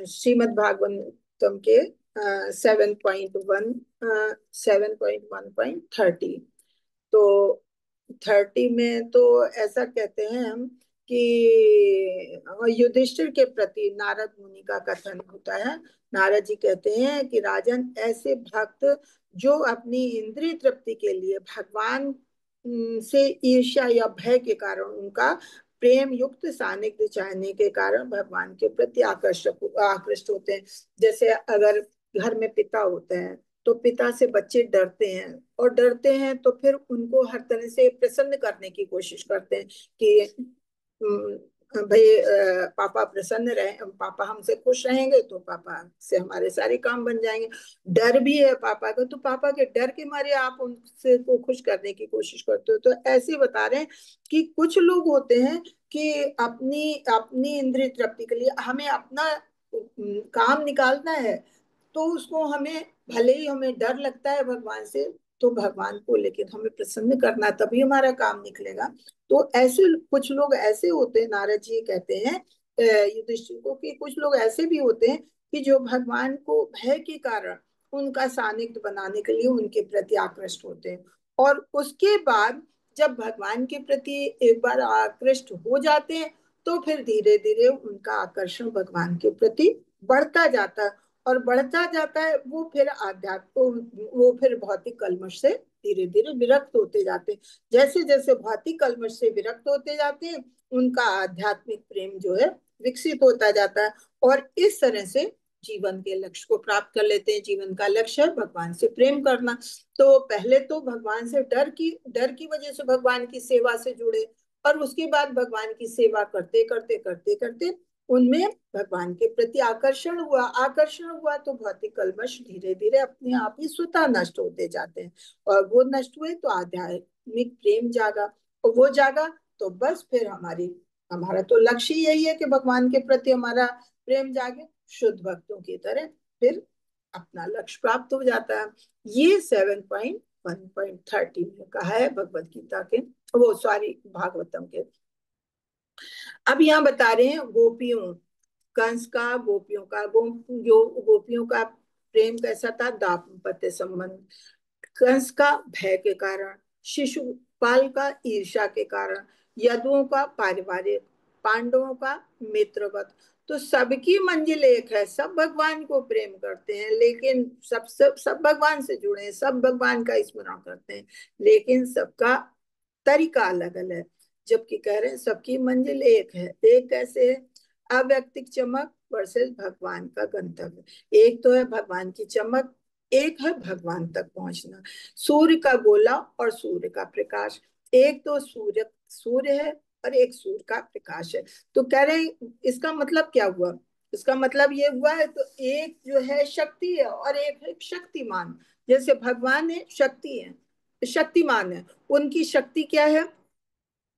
श्रीमद् भागवतम के 7.1 7.1.30। तो 30 में तो ऐसा कहते हैं हम कि युधिष्ठिर के प्रति नारद मुनि का कथन होता है। नारद जी कहते हैं कि राजन, ऐसे भक्त जो अपनी इंद्रिय तृप्ति के लिए भगवान से ईर्ष्या या भय के कारण, उनका प्रेम युक्त सानिध्य चाहने के कारण भगवान के प्रति आकृष्ट होते हैं। जैसे अगर घर में पिता होते हैं तो पिता से बच्चे डरते हैं, और डरते हैं तो फिर उनको हर तरह से प्रसन्न करने की कोशिश करते हैं कि भाई पापा प्रसन्न रहे, पापा हमसे खुश रहेंगे तो पापा से हमारे सारे काम बन जाएंगे। डर भी है पापा का, तो पापा के डर के मारे आप उनसे को खुश करने की कोशिश करते हो। तो ऐसे बता रहे हैं कि कुछ लोग होते हैं कि अपनी अपनी इंद्रिय तृप्ति के लिए हमें अपना काम निकालना है, तो उसको हमें, भले ही हमें डर लगता है भगवान से, तो भगवान को लेकिन हमें प्रसन्न करना, तभी हमारा काम निकलेगा। तो ऐसे कुछ लोग ऐसे होते हैं, नारद जी कहते हैं युधिष्ठिर को, कि कुछ लोग ऐसे भी होते हैं कि जो भगवान को भय के कारण उनका सानिध्य बनाने के लिए उनके प्रति आकृष्ट होते हैं, और उसके बाद जब भगवान के प्रति एक बार आकृष्ट हो जाते हैं तो फिर धीरे धीरे उनका आकर्षण भगवान के प्रति बढ़ता जाता है, और बढ़ता जाता है वो फिर आध्यात्म, वो फिर भौतिक कल्मश से धीरे धीरे विरक्त होते जाते हैं। जैसे जैसे भौतिक कल्मश से विरक्त होते जाते हैं उनका आध्यात्मिक प्रेम जो है विकसित होता जाता है, और इस तरह से जीवन के लक्ष्य को प्राप्त कर लेते हैं। जीवन का लक्ष्य है भगवान से प्रेम करना। तो पहले तो भगवान से डर की वजह से भगवान की सेवा से जुड़े, और उसके बाद भगवान की सेवा करते करते करते करते उनमें भगवान के प्रति आकर्षण हुआ तो भौतिक कल्मश धीरे धीरे अपने आप ही स्वतः नष्ट होते जाते हैं, और वो नष्ट हुए तो आध्यात्मिक प्रेम जागा, और वो जागा तो बस फिर हमारा तो लक्ष्य यही है कि भगवान के प्रति हमारा प्रेम जागे, शुद्ध भक्तों की तरह फिर अपना लक्ष्य प्राप्त हो जाता है। ये 7.1.30 में कहा है भगवत गीता के, वो सॉरी भागवतम के। अब यहाँ बता रहे हैं गोपियों, कंस का गोपियों का गोपियों का प्रेम कैसा था, दाम्पत्य संबंध। कंस का भय के कारण, शिशुपाल का ईर्ष्या के कारण, यदुओं का पारिवारिक, पांडवों का मित्रवत। तो सबकी मंजिल एक है, सब भगवान को प्रेम करते हैं, लेकिन सब भगवान से जुड़े हैं, सब भगवान का स्मरण करते हैं, लेकिन सबका तरीका अलग अलग है। जबकि कह रहे हैं सबकी मंजिल एक है। एक कैसे है, अव्यक्तिक चमक वर्सेस भगवान का गंतव्य। एक तो है भगवान की चमक, एक है भगवान तक पहुंचना। सूर्य का गोला और सूर्य का प्रकाश, एक तो सूर्य है और एक सूर्य का प्रकाश है। तो कह रहे इसका मतलब क्या हुआ, इसका मतलब ये हुआ है, तो एक जो है शक्ति है और एक है शक्तिमान। जैसे भगवान है, शक्ति है, शक्तिमान है, उनकी शक्ति क्या है,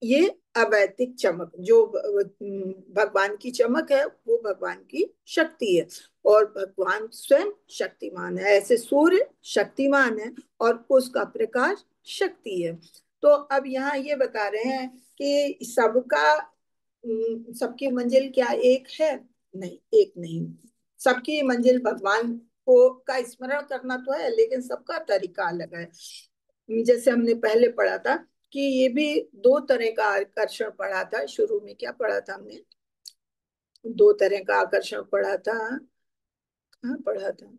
ये अवैतिक चमक, जो भगवान की चमक है वो भगवान की शक्ति है, और भगवान स्वयं शक्तिमान है। ऐसे सूर्य शक्तिमान है और उसका प्रकाश शक्ति है। तो अब यहाँ ये बता रहे हैं कि सबकी मंजिल क्या एक है, नहीं, एक नहीं। सबकी मंजिल भगवान को का स्मरण करना तो है, लेकिन सबका तरीका अलग है। जैसे हमने पहले पढ़ा था कि ये भी दो तरह का आकर्षण पढ़ा था, शुरू में क्या पढ़ा था हमने, दो तरह का आकर्षण पढ़ा था। कहाँ पढ़ा था,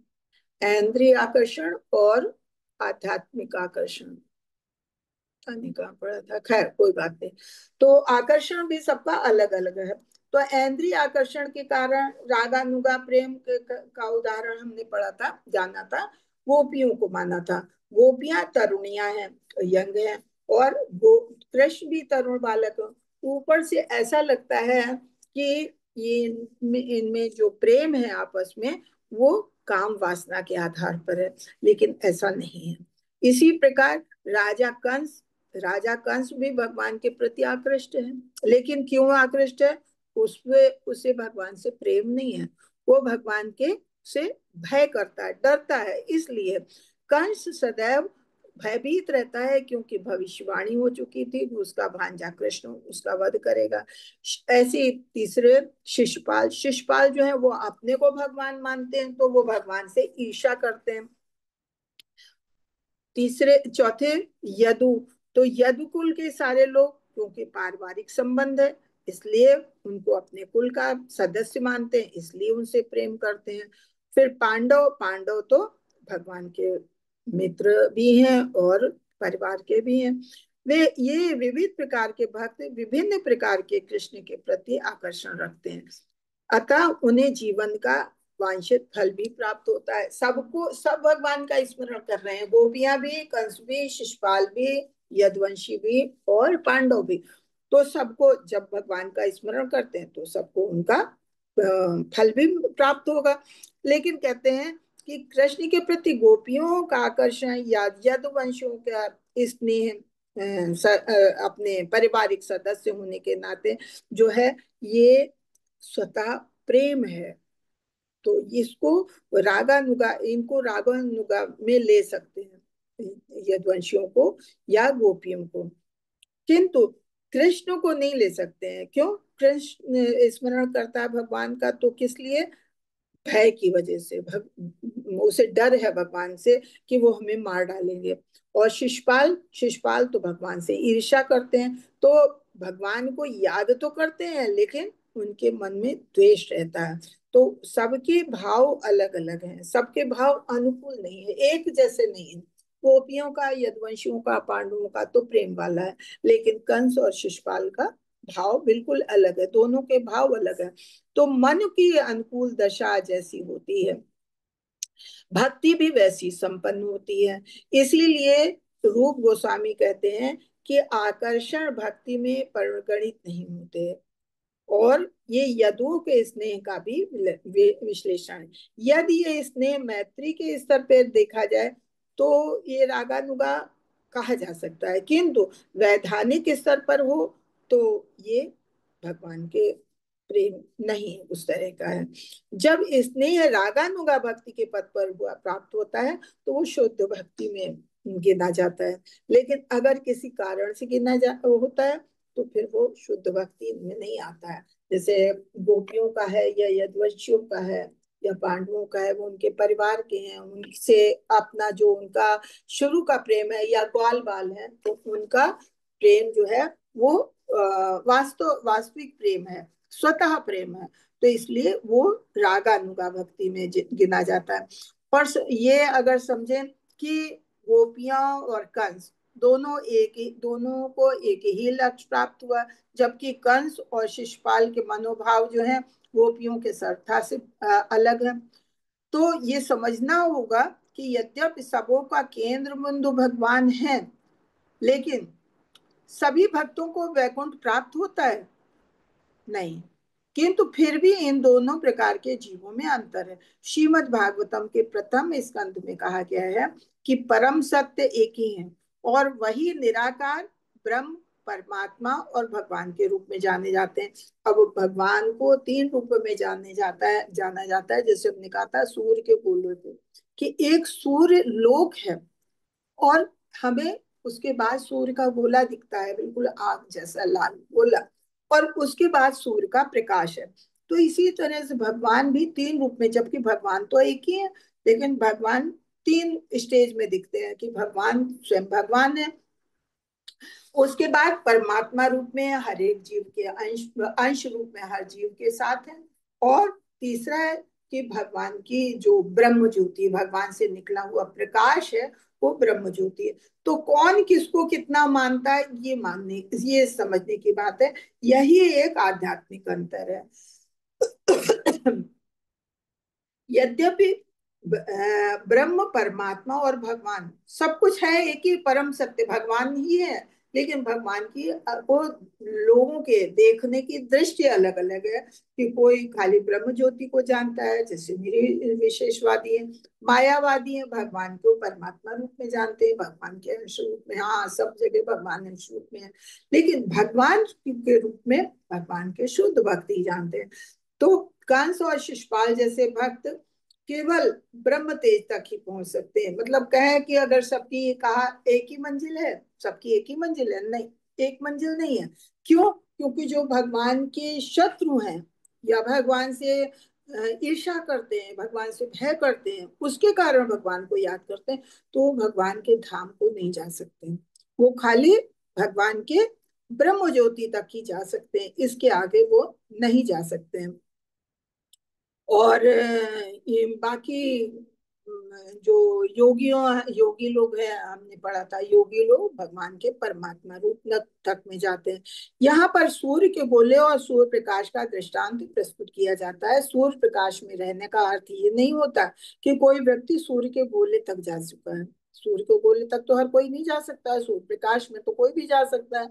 इंद्रिय आकर्षण और आध्यात्मिक आकर्षण, नहीं कहाँ पढ़ा था, खैर कोई बात नहीं। तो आकर्षण भी सबका अलग अलग है। तो इंद्रिय आकर्षण के कारण रागानुगा प्रेम का उदाहरण हमने पढ़ा था, जाना था, गोपियों को माना था। गोपियां तरुणियां हैं, यंग हैं, और कृष्ण भी तरुण बालक है। ऊपर से ऐसा लगता है कि ये इनमें जो प्रेम है आपस में वो काम वासना के आधार पर है, लेकिन ऐसा नहीं है। इसी प्रकार राजा कंस राजा कंस भी भगवान के प्रति आकृष्ट है, लेकिन क्यों आकृष्ट है, उसे भगवान से प्रेम नहीं है, वो भगवान के से भय करता है, डरता है। इसलिए कंस सदैव भयभीत रहता है, क्योंकि भविष्यवाणी हो चुकी थी कि उसका भांजा कृष्ण उसका वध करेगा। ऐसे तीसरे शिशुपाल जो है वो अपने को भगवान मानते हैं, तो वो भगवान से ईर्ष्या करते हैं। चौथे यदु, तो यदुकुल के सारे लोग, क्योंकि पारिवारिक संबंध है इसलिए उनको अपने कुल का सदस्य मानते हैं, इसलिए उनसे प्रेम करते हैं। फिर पांडव पांडव तो भगवान के मित्र भी हैं और परिवार के भी हैं। वे ये विविध प्रकार के भक्त विभिन्न प्रकार के कृष्ण के प्रति आकर्षण रखते हैं, अतः उन्हें जीवन का वांछित फल भी प्राप्त होता है। सबको सब भगवान का स्मरण कर रहे हैं, गोपियां भी, कंस भी, शिशुपाल भी, यदुवंशी भी और पांडव भी। तो सबको जब भगवान का स्मरण करते हैं तो सबको उनका फल भी प्राप्त होगा। लेकिन कहते हैं कि कृष्ण के प्रति गोपियों का आकर्षण या यदुवंशियों का स्नेह अपने पारिवारिक सदस्य होने के नाते जो है, ये स्वतः प्रेम है। तो इसको रागानुगा, इनको रागानुगा में ले सकते हैं, यदुवंशियों को या गोपियों को, किंतु कृष्ण को नहीं ले सकते हैं। क्यों? कृष्ण स्मरण करता है भगवान का तो किस लिए? भय की वजह से, उसे डर है भगवान से कि वो हमें मार डालेंगे। और शिशुपाल, शिशुपाल तो भगवान से ईर्ष्या करते हैं, तो भगवान को याद तो करते हैं लेकिन उनके मन में द्वेष रहता है। तो सबके भाव अलग अलग हैं, सबके भाव अनुकूल नहीं है, एक जैसे नहीं है। गोपियों का, यदुवंशियों का, पांडवों का तो प्रेम वाला है, लेकिन कंस और शिशुपाल का भाव बिल्कुल अलग है, दोनों के भाव अलग है। तो मन की अनुकूल दशा जैसी होती है, भक्ति भी वैसी संपन्न होती है। इसीलिए रूप गोस्वामी कहते हैं कि आकर्षण भक्ति में परिगणित नहीं होते। और ये यदुओं के स्नेह का भी विश्लेषण है। यदि ये स्नेह मैत्री के स्तर पर देखा जाए तो ये रागानुगा कहा जा सकता है, किंतु वैधानिक स्तर पर हो तो ये भगवान के प्रेम नहीं उस तरह का है। जब स्नेह रागानुगा भक्ति के पद पर हुआ प्राप्त होता है तो वो शुद्ध भक्ति में गिना जाता है। लेकिन अगर किसी कारण से गिना जा होता है तो फिर वो शुद्ध भक्ति में नहीं आता है। जैसे गोपियों का है या यदुवंशियों का है या पांडवों का है, वो उनके परिवार के हैं, उनसे अपना जो उनका शुरू का प्रेम है या ग्वाल बाल है, तो उनका प्रेम जो है वो वास्तविक प्रेम है, स्वतः प्रेम है। तो इसलिए वो रागानुगा भक्ति में गिना जाता है। और ये अगर समझें कि गोपियां और कंस दोनों को एक ही लक्ष्य प्राप्त हुआ, जबकि कंस और शिशुपाल के मनोभाव जो है गोपियों के श्रद्धा से अलग है। तो ये समझना होगा कि यद्यपि सबों का केंद्र बिंदु भगवान है, लेकिन सभी भक्तों को वैकुंठ प्राप्त होता है नहीं, किंतु फिर भी इन दोनों प्रकार के जीवों में अंतर है। श्रीमद् भागवतम के प्रथम स्कंध में कहा गया है कि परम सत्य एक ही है और वही निराकार ब्रह्म, परमात्मा और भगवान के रूप में जाने जाते हैं। अब भगवान को तीन रूप में जाना जाता है, जैसे हमने कहा था सूर्य के गोले को, कि एक सूर्य लोक है और हमें उसके बाद सूर्य का गोला दिखता है, बिल्कुल आग जैसा लाल गोला, और उसके बाद सूर्य का प्रकाश है। तो इसी तरह से भगवान भी तीन रूप में, जबकि भगवान तो एक ही है, लेकिन भगवान तीन स्टेज में दिखते हैं कि भगवान स्वयं भगवान है, उसके बाद परमात्मा रूप में हर एक जीव के अंश अंश रूप में हर जीव के साथ है, और तीसरा है कि भगवान की जो ब्रह्म ज्योति, भगवान से निकला हुआ प्रकाश है, वो ब्रह्म ज्योति है। तो कौन किसको कितना मानता है, ये समझने की बात है। यही एक आध्यात्मिक अंतर है। यद्यपि ब्रह्म, परमात्मा और भगवान सब कुछ है, एक ही परम सत्य भगवान ही है, लेकिन भगवान की वो लोगों के देखने की दृष्टि अलग अलग है कि कोई खाली ब्रह्म ज्योति को जानता है, जैसे मेरे विशेषवादी है, मायावादी है भगवान को परमात्मा रूप में जानते हैं, भगवान के अंश रूप में, हाँ सब जगह भगवान अंश रूप में है, लेकिन भगवान के रूप में भगवान के शुद्ध भक्ति जानते हैं। तो कंस और शिशुपाल जैसे भक्त केवल ब्रह्म तेज तक ही पहुंच सकते हैं। मतलब कहें कि अगर सबकी कहा एक ही मंजिल है, सबकी एक ही मंजिल है, नहीं, एक मंजिल नहीं है। क्यों? क्योंकि जो भगवान के शत्रु हैं या भगवान से ईर्ष्या करते हैं, भगवान से भय करते हैं, उसके कारण भगवान को याद करते हैं, तो भगवान के धाम को नहीं जा सकते। वो खाली भगवान के ब्रह्म ज्योति तक ही जा सकते हैं, इसके आगे वो नहीं जा सकते हैं। और ये बाकी जो योगी लोग हैं, हमने पढ़ा था, योगी लोग भगवान के परमात्मा रूप तक में जाते हैं। यहाँ पर सूर्य के गोले और सूर्य प्रकाश का दृष्टांत प्रस्तुत किया जाता है। सूर्य प्रकाश में रहने का अर्थ ये नहीं होता कि कोई व्यक्ति सूर्य के गोले तक जा चुका है। सूर्य के गोले तक तो हर कोई नहीं जा सकता है, सूर्य प्रकाश में तो कोई भी जा सकता है।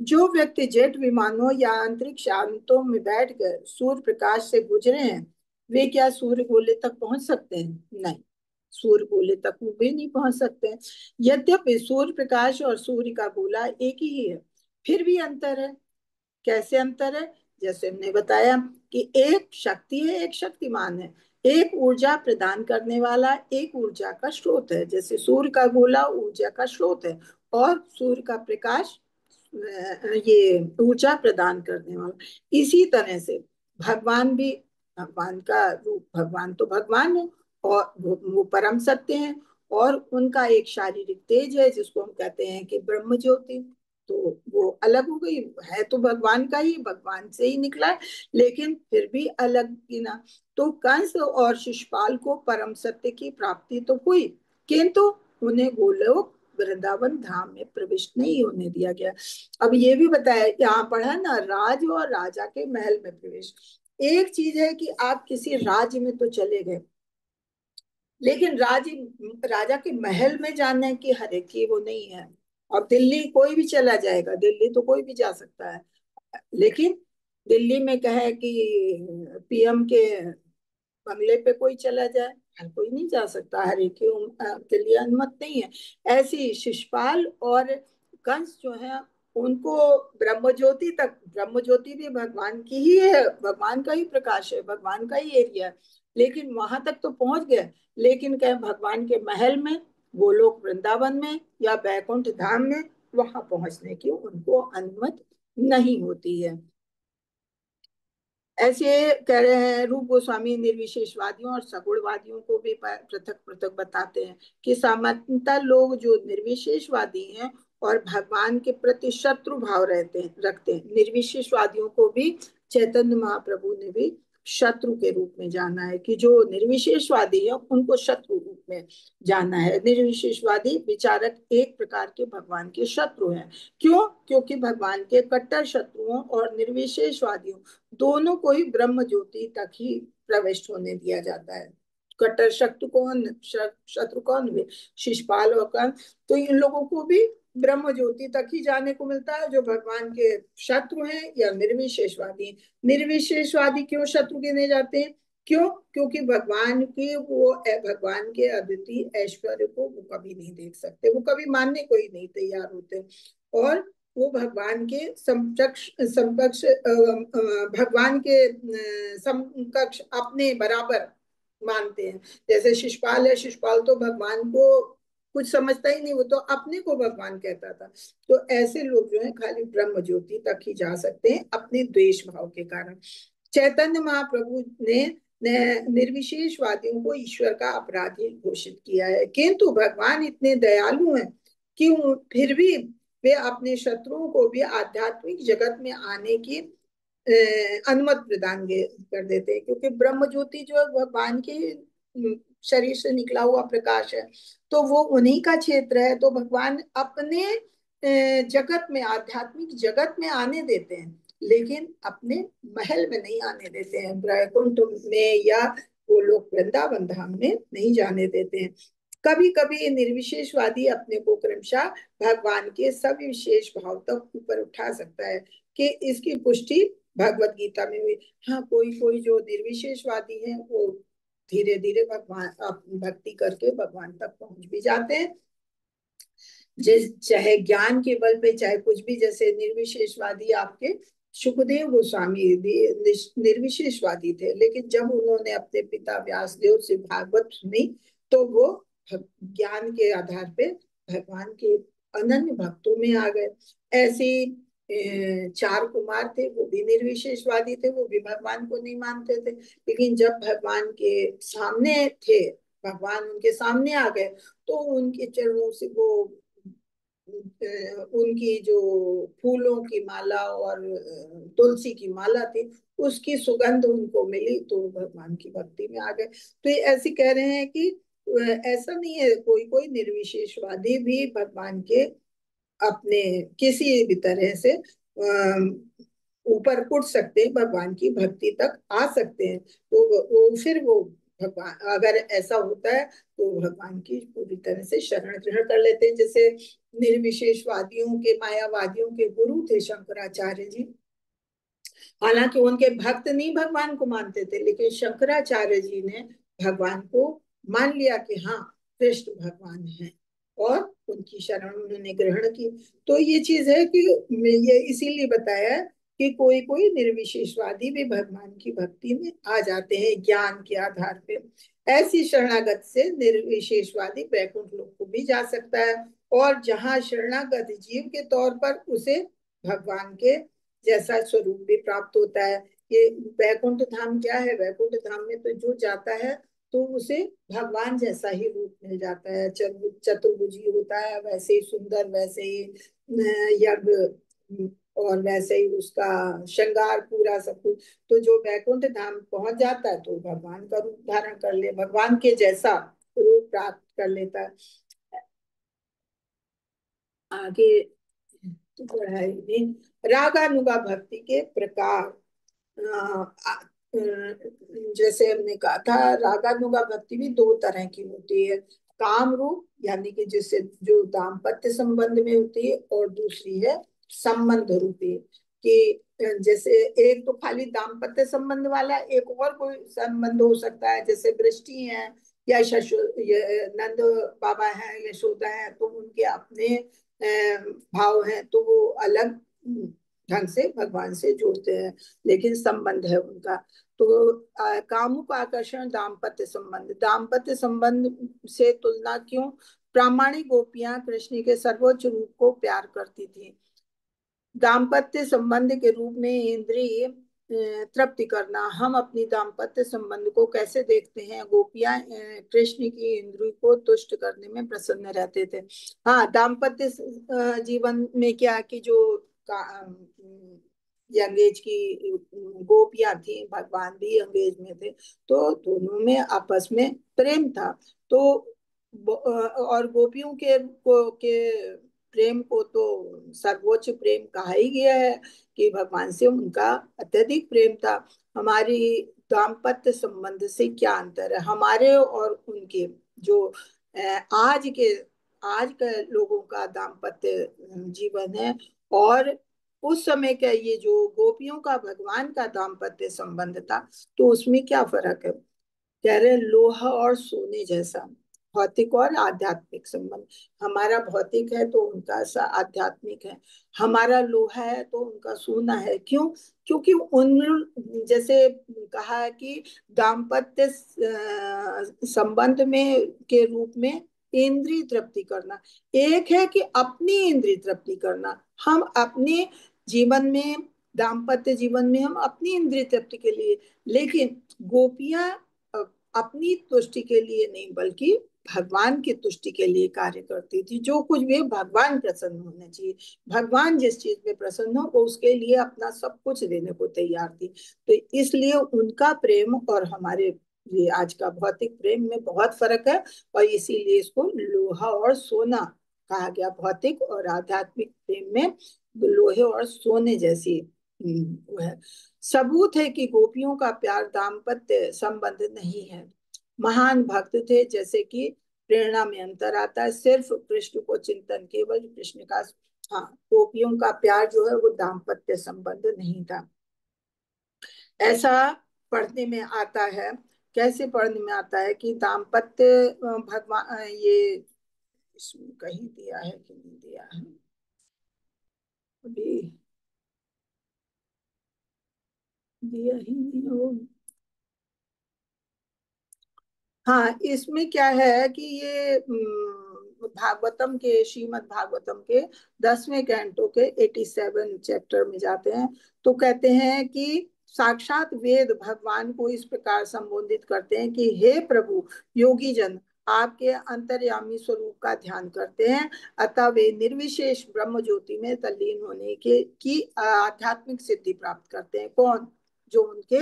जो व्यक्ति जेट विमानों या अंतरिक्ष यानों में बैठकर सूर्य प्रकाश से गुजरे हैं, वे क्या सूर्य गोले तक पहुंच सकते हैं? नहीं, सूर्य गोले तक वो भी नहीं पहुंच सकते हैं। यद्यपि सूर्य प्रकाश और सूर्य का गोला एक ही है, फिर भी अंतर है। कैसे अंतर है? जैसे हमने बताया कि एक शक्ति है, एक शक्तिमान है, एक ऊर्जा प्रदान करने वाला, एक ऊर्जा का स्रोत है। जैसे सूर्य का गोला ऊर्जा का स्रोत है और सूर्य का प्रकाश ये ऊर्जा प्रदान करने वाला। इसी तरह से भगवान भी, भगवान का रूप, भगवान तो भगवान है और वो परम सत्य है, और उनका एक शारीरिक तेज है जिसको हम कहते हैं कि ब्रह्म ज्योति। तो वो अलग हो गई, है तो भगवान का ही, भगवान से ही निकला है, लेकिन फिर भी अलग ही ना। तो कंस और शिशुपाल को परम सत्य की प्राप्ति तो हुई, किंतु उन्हें गोलोक वृंदावन धाम में प्रविष्ट नहीं होने दिया गया। अब ये भी बताया, यहाँ पढ़ा ना, राज और राजा के महल में प्रवेश। एक चीज है कि आप किसी राज्य में तो चले गए, लेकिन राजा के महल में जाने की हर एक की वो नहीं है। अब दिल्ली कोई भी चला जाएगा, दिल्ली तो कोई भी जा सकता है, लेकिन दिल्ली में कहे कि पीएम के बंगले पे कोई चला जाए, हर कोई नहीं जा सकता, हर एक के लिए अनुमत नहीं है। ऐसी शिशुपाल और कंस जो है, उनको ब्रह्म ज्योति तक, ब्रह्म ज्योति भी भगवान की ही है, भगवान का ही प्रकाश है, भगवान का ही एरिया है, लेकिन वहां तक तो पहुंच गए। लेकिन क्या भगवान के महल में, गोलोक वृंदावन में या बैकुंठ धाम में, वहां पहुंचने की उनको अनुमति नहीं होती है। ऐसे कह रहे हैं रूप गोस्वामी, निर्विशेषवादियों और सगुणवादियों को भी पृथक पृथक बताते हैं कि सामान्यतः लोग जो निर्विशेषवादी हैं और भगवान के प्रति शत्रु भाव रखते हैं, निर्विशेषवादियों को भी चैतन्य महाप्रभु ने भी शत्रु के रूप में जाना है, कि जो निर्विशेषवादी है उनको शत्रु रूप में जाना है। निर्विशेषवादी विचारक एक प्रकार के भगवान के शत्रु हैं। क्यों? क्योंकि भगवान के कट्टर शत्रुओं और निर्विशेषवादियों दोनों को ही ब्रह्म ज्योति तक ही प्रविष्ट होने दिया जाता है। कट्टर शत्रु कौन हुए? शिशुपाल और कंस। तो इन लोगों को भी ब्रह्म ज्योति तक ही जाने को मिलता है, जो भगवान के शत्रु हैं या निर्विशेषवादी। निर्विशेषवादी क्यों शत्रु गिने जाते हैं? क्यों? क्योंकि भगवान के अद्वितीय ऐश्वर्य को वो कभी नहीं देख सकते, वो कभी मानने को ही नहीं तैयार होते, और वो भगवान के समकक्ष समकक्ष भगवान के समकक्ष अपने बराबर मानते हैं। जैसे शिशुपाल है, शिशुपाल तो भगवान को कुछ समझता ही नहीं, वो तो अपने को भगवान कहता था। तो ऐसे लोग जो है खाली ब्रह्म ज्योति तक ही जा सकते हैं अपने द्वेष भाव के कारण। चैतन्य महाप्रभु ने निर्विशेषवादियों को ईश्वर का अपराधी घोषित किया है, किंतु भगवान इतने दयालु हैं कि फिर भी वे अपने शत्रुओं को भी आध्यात्मिक जगत में आने की अनुमति प्रदान कर देते हैं, क्योंकि ब्रह्म ज्योति जो है भगवान के शरीर से निकला हुआ प्रकाश है, तो वो उन्हीं का क्षेत्र है। तो भगवान अपने जगत में, आध्यात्मिक जगत में आने देते हैं, लेकिन अपने महल में नहीं आने देते हैं, वैकुंठ में या वो लोग वृंदावन धाम में नहीं जाने देते हैं। कभी कभी निर्विशेषवादी अपने को क्रमशः भगवान के सविशेष भाव तक ऊपर उठा सकता है, कि इसकी पुष्टि भगवत गीता में हुई। हाँ, कोई कोई जो निर्विशेषवादी है वो धीरे धीरे भगवान भक्ति करके भगवान तक पहुंच भी जाते हैं, चाहे ज्ञान के बल पे, चाहे कुछ भी। जैसे निर्विशेषवादी आपके सुखदेव गोस्वामी निर्विशेषवादी थे, लेकिन जब उन्होंने अपने पिता व्यासदेव से भागवत सुनी, तो वो ज्ञान के आधार पे भगवान के अनन्य भक्तों में आ गए। ऐसे चार कुमार थे, वो भी निर्विशेषवादी थे, वो भी भगवान को नहीं मानते थे, लेकिन जब भगवान के सामने थे, भगवान उनके सामने आ गए, तो उनके चरणों से वो उनकी जो फूलों की माला और तुलसी की माला थी, उसकी सुगंध उनको मिली, तो भगवान की भक्ति में आ गए। तो ये ऐसे कह रहे हैं कि ऐसा नहीं है, कोई कोई निर्विशेषवादी भी भगवान के अपने किसी भी तरह से ऊपर उठ सकते हैं, भगवान की भक्ति तक आ सकते हैं। तो वो फिर वो भगवान, अगर ऐसा होता है तो भगवान की पूरी तरह से शरण ग्रहण कर लेते हैं। जैसे निर्विशेषवादियों के, मायावादियों के गुरु थे शंकराचार्य जी। हालांकि उनके भक्त नहीं भगवान को मानते थे, लेकिन शंकराचार्य जी ने भगवान को मान लिया कि हाँ, कृष्ण भगवान है, और उनकी शरण उन्होंने ग्रहण की। तो ये चीज है कि ये इसीलिए बताया है कि कोई कोई निर्विशेषवादी भी भगवान की भक्ति में आ जाते हैं ज्ञान के आधार पे। ऐसी शरणागत से निर्विशेषवादी वैकुंठ लोक को भी जा सकता है, और जहाँ शरणागत जीव के तौर पर उसे भगवान के जैसा स्वरूप भी प्राप्त होता है। ये वैकुंठ धाम क्या है, वैकुंठ धाम में तो जो जाता है तो उसे भगवान जैसा ही रूप मिल जाता है, चतुर्भुजी होता है, वैसे ही सुंदर, वैसे ही यज्ञ, और वैसे ही उसका श्रृंगार पूरा सब कुछ। तो जो वैकुंठ धाम पहुंच जाता है तो भगवान का रूप धारण कर ले, भगवान के जैसा रूप प्राप्त कर लेता है। आगे तो बढ़ाई में रागानुगा भक्ति के प्रकार। जैसे हमने कहा था, रागानुगा भक्ति भी दो तरह की होती है। काम रूप, यानी कि जिससे जो दाम्पत्य संबंध में होती है, और दूसरी है संबंध रूपी, कि जैसे एक तो खाली दाम्पत्य संबंध वाला, एक और कोई संबंध हो सकता है, जैसे वृष्टि है या नंद बाबा हैं, यशोदा है, तो उनके अपने भाव हैं, तो वो अलग ढंग से भगवान से जुड़ते हैं, लेकिन संबंध है उनका। तो कामुक आकर्षण दाम्पत्य संबंध, दाम्पत्य संबंध से तुलना क्यों? प्रामाणिक गोपियां कृष्ण के सर्वोच्च रूप को प्यार करती थी। दाम्पत्य संबंध के रूप में इंद्रिय तृप्ति करना, हम अपनी दाम्पत्य संबंध को कैसे देखते हैं? गोपियां कृष्ण की इंद्रिय को तुष्ट करने में प्रसन्न रहते थे। हाँ, दाम्पत्य जीवन में क्या कि जो यंगेज की गोपियां थी, भगवान भी यंगेज में थे, तो दोनों में आपस में प्रेम था। तो और गोपियों के प्रेम को तो सर्वोच्च प्रेम कहा ही गया है, कि भगवान से उनका अत्यधिक प्रेम था। हमारी दाम्पत्य संबंध से क्या अंतर है हमारे और उनके? जो आज के लोगों का दाम्पत्य जीवन है, और उस समय का ये जो गोपियों का भगवान का दाम्पत्य संबंध था, तो उसमें क्या फर्क है? कह रहे लोहा और सोने जैसा, भौतिक और आध्यात्मिक संबंध। हमारा भौतिक है तो उनका आध्यात्मिक है, हमारा लोहा है तो उनका सोना है। क्यों? क्योंकि उन, जैसे कहा है कि दाम्पत्य संबंध में के रूप में इंद्रिय तृप्ति करना, एक है कि अपनी इंद्रिय तृप्ति करना। हम अपने जीवन में, दाम्पत्य जीवन में हम अपनी इंद्रिय तृप्ति के लिए, लेकिन गोपियां अपनी तुष्टि के लिए नहीं, बल्कि भगवान की तुष्टि के लिए कार्य करती थी। जो कुछ भी भगवान प्रसन्न होना चाहिए, भगवान जिस चीज में प्रसन्न हो वो उसके लिए अपना सब कुछ देने को तैयार थी। तो इसलिए उनका प्रेम और हमारे ये आज का भौतिक प्रेम में बहुत फर्क है, और इसीलिए इसको लोहा और सोना कहा गया। भौतिक और आध्यात्मिक प्रेम में लोहे और सोने जैसी वो है। सबूत है कि गोपियों का प्यार दाम्पत्य संबंध नहीं है। महान भक्त थे, जैसे कि प्रेरणा में अंतर आता है, सिर्फ कृष्ण को चिंतन, केवल कृष्ण का। हाँ, गोपियों का प्यार जो है वो दाम्पत्य संबंध नहीं था, ऐसा पढ़ने में आता है। कैसे पढ़ने में आता है कि दाम्पत्य भगवान, ये इसमें कहीं दिया है कि नहीं दिया है अभी, दिया ही नहीं हो। हाँ, इसमें क्या है कि ये भागवतम के, श्रीमद् भागवतम के 10वें कैंटो के 87 चैप्टर में जाते हैं, तो कहते हैं कि साक्षात वेद भगवान को इस प्रकार संबोधित करते हैं कि हे प्रभु, योगी जन आपके अंतर्यामी स्वरूप का ध्यान करते हैं, अतः वे निर्विशेष ब्रह्म ज्योति में तल्लीन होने के की आध्यात्मिक सिद्धि प्राप्त करते हैं। कौन? जो उनके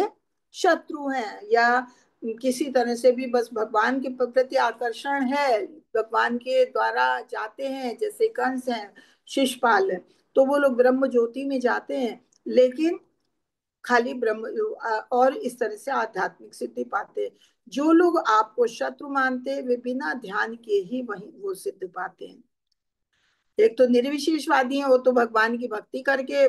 शत्रु हैं, या किसी तरह से भी बस भगवान के प्रति आकर्षण है, भगवान के द्वारा जाते हैं, जैसे कंस हैं, शिशुपाल है, तो वो लोग ब्रह्म ज्योति में जाते हैं, लेकिन खाली ब्रह्म और इस तरह से आध्यात्मिक सिद्धि पाते हैं। जो लोग आपको शत्रु मानते हैं वे बिना ध्यान के ही वही वो सिद्ध पाते हैं। एक तो निर्विशेषवादी है, वो तो भगवान की भक्ति करके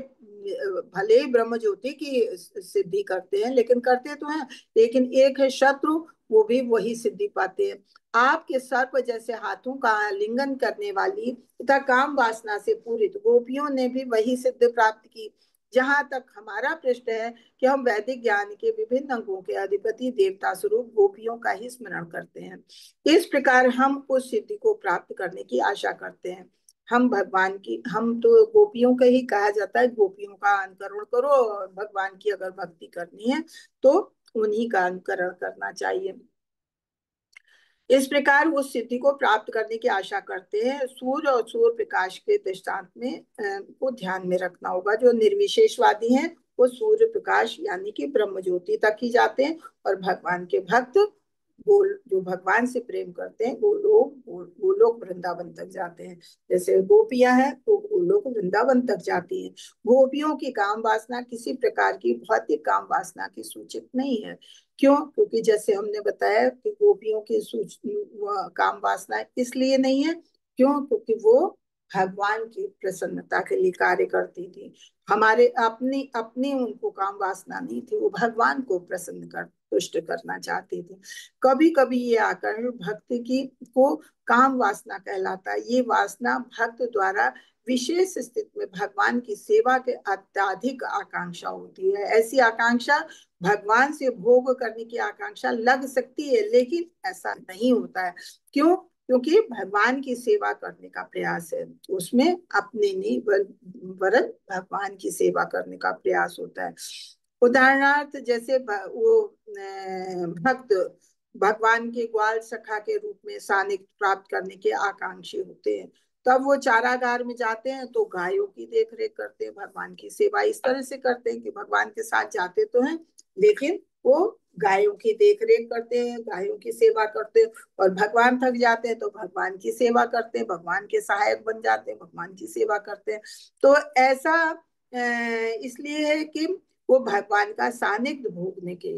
भले ही ब्रह्म ज्योति की सिद्धि करते हैं, लेकिन करते तो हैं, लेकिन एक है शत्रु, वो भी वही सिद्धि पाते हैं। आपके सर्प जैसे हाथों का आलिंगन करने वाली तथा काम वासना से पूरित गोपियों ने भी वही सिद्धि प्राप्त की। जहां तक हमारा प्रश्न है कि हम वैदिक ज्ञान के विभिन्न अंगों के अधिपति देवता स्वरूप गोपियों का ही स्मरण करते हैं। इस प्रकार हम उस सिद्धि को प्राप्त करने की आशा करते हैं। हम भगवान की, हम तो गोपियों का ही कहा जाता है, गोपियों का अनुकरण करो, और भगवान की अगर भक्ति करनी है तो उन्हीं का अनुकरण करना चाहिए। इस प्रकार उस सिद्धि को प्राप्त करने की आशा करते हैं। सूर्य और सूर्य प्रकाश के दृष्टांत में को ध्यान में रखना होगा। जो निर्विशेषवादी हैं वो सूर्य प्रकाश यानी कि ब्रह्म ज्योति तक ही जाते हैं, और भगवान के भक्त गोल जो भगवान से प्रेम करते हैं वो लोग गोलोक वृंदावन तक जाते हैं। जैसे गोपियां हैं तो गोलोक वृंदावन तक जाती हैं। गोपियों की काम वासना किसी प्रकार की भौतिक काम वासना की सूचित नहीं है। क्यों? क्योंकि जैसे हमने बताया कि गोपियों की काम वासना इसलिए नहीं है, क्यों? क्योंकि वो भगवान की प्रसन्नता के लिए कार्य करती थी। हमारे अपनी अपनी उनको काम वासना नहीं थी, वो भगवान को प्रसन्न कर तुष्ट करना चाहती थी। कभी कभी ये आकर्षण भक्त की को काम वासना कहलाता है। ये वासना भक्त द्वारा विशेष स्थिति में भगवान की सेवा के अत्यधिक आकांक्षा होती है। ऐसी आकांक्षा भगवान से भोग करने की आकांक्षा लग सकती है, लेकिन ऐसा नहीं होता है। क्यों? क्योंकि भगवान की सेवा करने का प्रयास है, उसमें अपने नहीं वरन भगवान की सेवा करने का प्रयास होता है। उदाहरणार्थ जैसे वो भक्त भगवान के ग्वाल सखा के रूप में सानिध्य प्राप्त करने के आकांक्षी होते हैं। तब वो चारागार में जाते हैं तो गायों की देख रेख करते हैं, भगवान की सेवा इस तरह से करते हैं कि भगवान के साथ जाते तो हैं, लेकिन वो गायों की देख रेख करते हैं, गायों की सेवा करते हैं। और भगवान थक जाते हैं तो भगवान की सेवा करते हैं, भगवान के सहायक बन जाते हैं, भगवान की सेवा करते हैं। तो ऐसा इसलिए है कि वो भगवान का सानिध्य भोगने के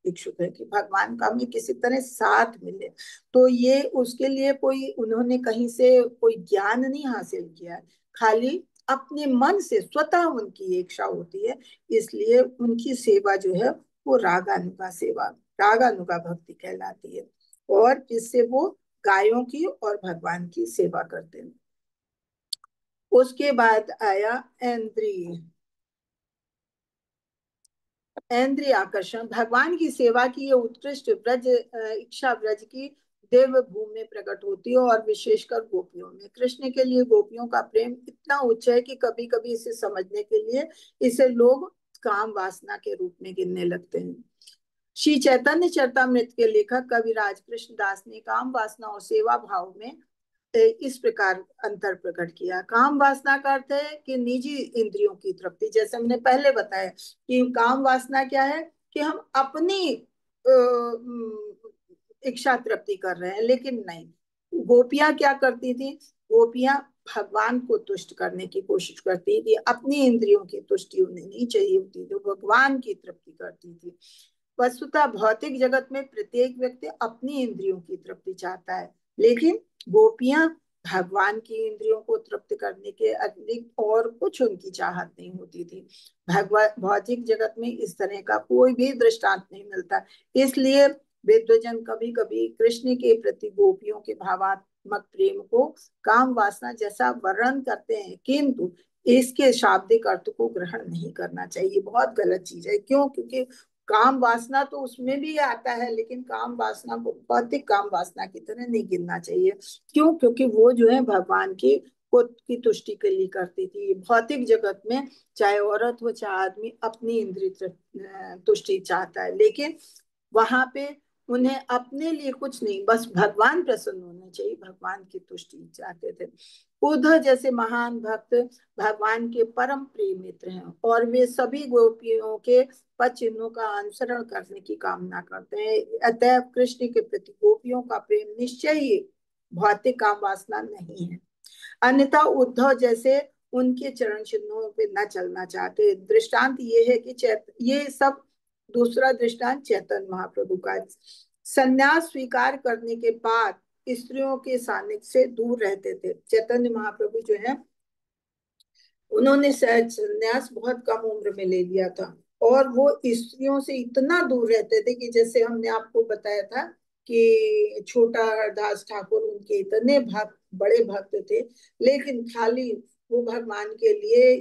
इच्छुक है, कि भगवान का हमें किसी तरह साथ मिले। तो ये उसके लिए कोई उन्होंने कहीं से कोई ज्ञान नहीं हासिल किया है, खाली अपने मन से स्वतः उनकी इच्छा होती है। इसलिए उनकी सेवा जो है वो रागानुगा सेवा, रागानुगा भक्ति कहलाती है, और जिससे वो गायों की और भगवान की सेवा करते हैं। उसके बाद आया इंद्रिय इंद्रिय आकर्षण। भगवान की सेवा की ये उत्कृष्ट ब्रज इच्छा ब्रज की देव भूमि में प्रकट होती है, और विशेषकर गोपियों में। कृष्ण के लिए गोपियों का प्रेम इतना उच्च है कि कभी कभी इसे समझने के लिए इसे लोग काम वासना के रूप में गिनने लगते हैं। श्री चैतन्य चरितमृत के लेखक कविराज कृष्णदास ने काम वासना और सेवा भाव में इस प्रकार अंतर प्रकट किया। काम वासना का अर्थ है कि निजी इंद्रियों की तृप्ति। जैसे हमने पहले बताया कि काम वासना क्या है, कि हम अपनी इच्छा तृप्ति कर रहे हैं, लेकिन नहीं। गोपियां क्या करती थी? गोपियां भगवान को तुष्ट करने की कोशिश करती थी, अपनी इंद्रियों की तुष्टि उन्हें नहीं चाहिए होती, जो भगवान की तृप्ति करती थी। वस्तुतः भौतिक जगत में प्रत्येक व्यक्ति अपनी इंद्रियों की तृप्ति चाहता है, लेकिन गोपियां भगवान की इंद्रियों को तृप्त करने के अतिरिक्त और कुछ उनकी चाहत नहीं होती थी। भगवत भौतिक जगत में इस तरह का कोई भी दृष्टांत नहीं मिलता। इसलिए विद्वजन कभी कभी कृष्ण के प्रति गोपियों के भावात्मक प्रेम को काम वासना जैसा वर्णन करते हैं, किंतु इसके शाब्दिक अर्थ को ग्रहण नहीं करना चाहिए। बहुत गलत चीज है। क्यों? क्योंकि काम वासना तो उसमें भी आता है, लेकिन काम वासना को भौतिक काम वासना की तरह नहीं गिनना चाहिए। क्यों? क्योंकि वो जो है भगवान की खुद की तुष्टि के लिए करती थी। भौतिक जगत में चाहे औरत हो चाहे आदमी अपनी इंद्रिय तुष्टि चाहता है, लेकिन वहां पे उन्हें अपने लिए कुछ नहीं, बस भगवान प्रसन्न होने चाहिए, भगवान की तुष्टि चाहते थे। उद्धव जैसे महान भक्त भगवान के परम प्रिय मित्र हैं और वे सभी गोपियों के पद चिन्हों का अनुसरण करने की कामना करते हैं। अतएव कृष्ण के प्रति गोपियों का प्रेम निश्चय ही भौतिक काम वासना नहीं है। अन्यथा उद्धव जैसे उनके चरण चिन्हों पे न चलना चाहते। दृष्टांत ये है कि ये सब दूसरा दृष्टांत चैतन्य महाप्रभु का है। संन्यास स्वीकार करने के बाद स्त्रियों के सानिध्य से दूर रहते थे। चैतन्य महाप्रभु जो है, उन्होंने संन्यास बहुत कम उम्र में ले लिया था और वो स्त्रियों से इतना दूर रहते थे कि जैसे हमने आपको बताया था कि छोटा दास ठाकुर उनके इतने भक्त, बड़े भक्त थे, लेकिन खाली वो भगवान के लिए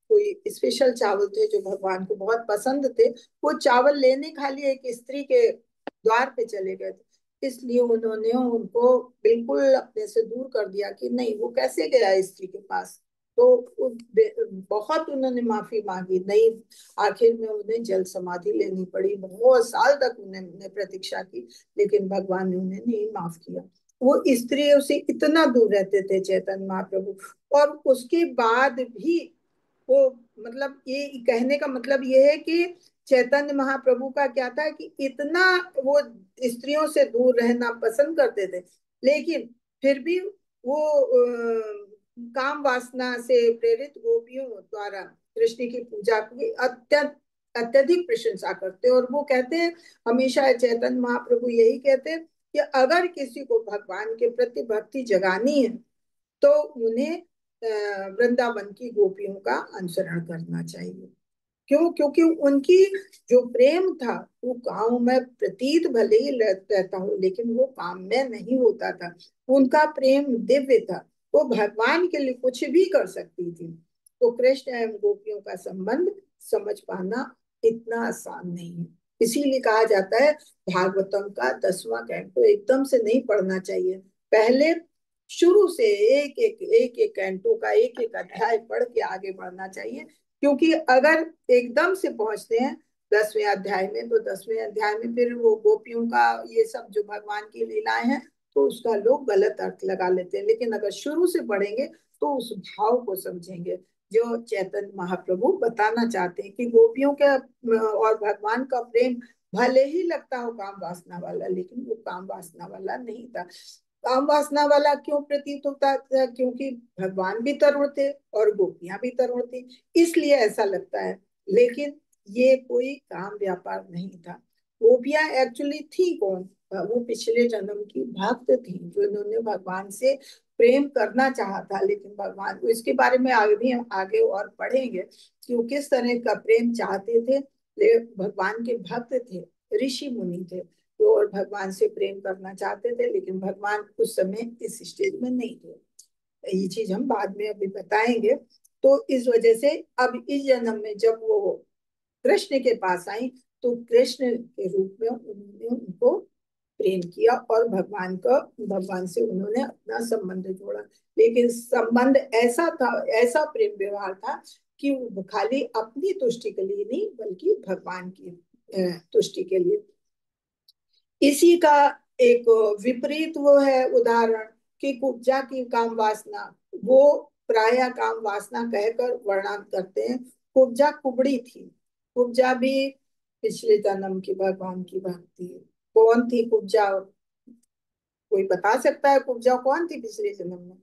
कोई स्पेशल चावल थे जो भगवान को बहुत पसंद थे, वो चावल लेने खाली एक स्त्री के द्वार पे चले गए थे। इसलिए उन्होंने उनको बिल्कुल अपने से दूर कर दिया कि नहीं, वो कैसे गया स्त्री के पास। तो बहुत उन्होंने माफी मांगी, नहीं, आखिर में उन्हें जल समाधि लेनी पड़ी। बहुत साल तक उन्होंने प्रतीक्षा की, लेकिन भगवान ने उन्हें नहीं माफ किया। वो स्त्रियों से इतना दूर रहते थे चैतन्य महाप्रभु। और उसके बाद भी वो, मतलब ये कहने का मतलब ये है कि चैतन्य महाप्रभु का क्या था कि इतना वो स्त्रियों से दूर रहना पसंद करते थे, लेकिन फिर भी वो काम वासना से प्रेरित गोपियों द्वारा कृष्ण की पूजा की अत्यधिक प्रशंसा करते। और वो कहते हैं, हमेशा चैतन्य महाप्रभु यही कहते हैं कि अगर किसी को भगवान के प्रति भक्ति जगानी है तो उन्हें वृंदावन की गोपियों का अनुसरण करना चाहिए। क्यों? क्योंकि उनकी जो प्रेम था वो गांव में प्रतीत भले ही रहता हो, लेकिन वो काम में नहीं होता था। उनका प्रेम दिव्य था, वो भगवान के लिए कुछ भी कर सकती थी। तो कृष्ण एवं गोपियों का संबंध समझ पाना इतना आसान नहीं है। इसीलिए कहा जाता है भागवतम का 10वां कैंट तो एकदम से नहीं पढ़ना चाहिए। पहले शुरू से एक एक कैंटो का एक एक अध्याय पढ़ के आगे बढ़ना चाहिए। क्योंकि अगर एकदम से पहुंचते हैं 10वें अध्याय में, तो 10वें अध्याय में फिर वो गोपियों का ये सब जो भगवान की लीलाएं हैं, तो उसका लोग गलत अर्थ लगा लेते हैं। लेकिन अगर शुरू से पढ़ेंगे तो उस भाव को समझेंगे जो चैतन्य महाप्रभु बताना चाहते हैं कि गोपियों के और भगवान का प्रेम भले ही लगता हो काम वासना वाला, लेकिन वो काम वासना वाला नहीं था। काम वासना वाला क्यों प्रतीत होता था? क्योंकि भगवान भी तरुण थे और गोपियां भी तरुण थी, इसलिए ऐसा लगता है। लेकिन ये कोई काम व्यापार नहीं था। गोपियां एक्चुअली थी कौन? वो पिछले जन्म की भक्त थी जो इन्होंने भगवान से प्रेम करना चाहा था, लेकिन भगवान, इसके बारे में आगे भी हम आगे और पढ़ेंगे कि वो किस तरह का प्रेम चाहते थे। भगवान के भक्त थे, ऋषि मुनि थे, तो और भगवान से प्रेम करना चाहते थे, लेकिन भगवान उस समय इस स्टेज में नहीं थे। ये चीज हम बाद में अभी बताएंगे। तो इस वजह से अब इस जन्म में जब वो कृष्ण के पास आई, तो कृष्ण के रूप में उन्होंने उनको प्रेम किया और भगवान से उन्होंने अपना संबंध जोड़ा। लेकिन संबंध ऐसा था, ऐसा प्रेम व्यवहार था कि वो खाली अपनी तुष्टि के लिए नहीं, बल्कि भगवान की तुष्टि के लिए। इसी का एक विपरीत वो है उदाहरण कि कुब्जा की काम वासना, वो प्राय काम वासना कहकर वर्णन करते हैं। कुब्जा कुबड़ी थी। कुब्जा भी पिछले जन्म की भगवान की भक्ति है। कौन थी कुब्जा? कोई बता सकता है कुब्जा कौन थी पिछले जन्म में?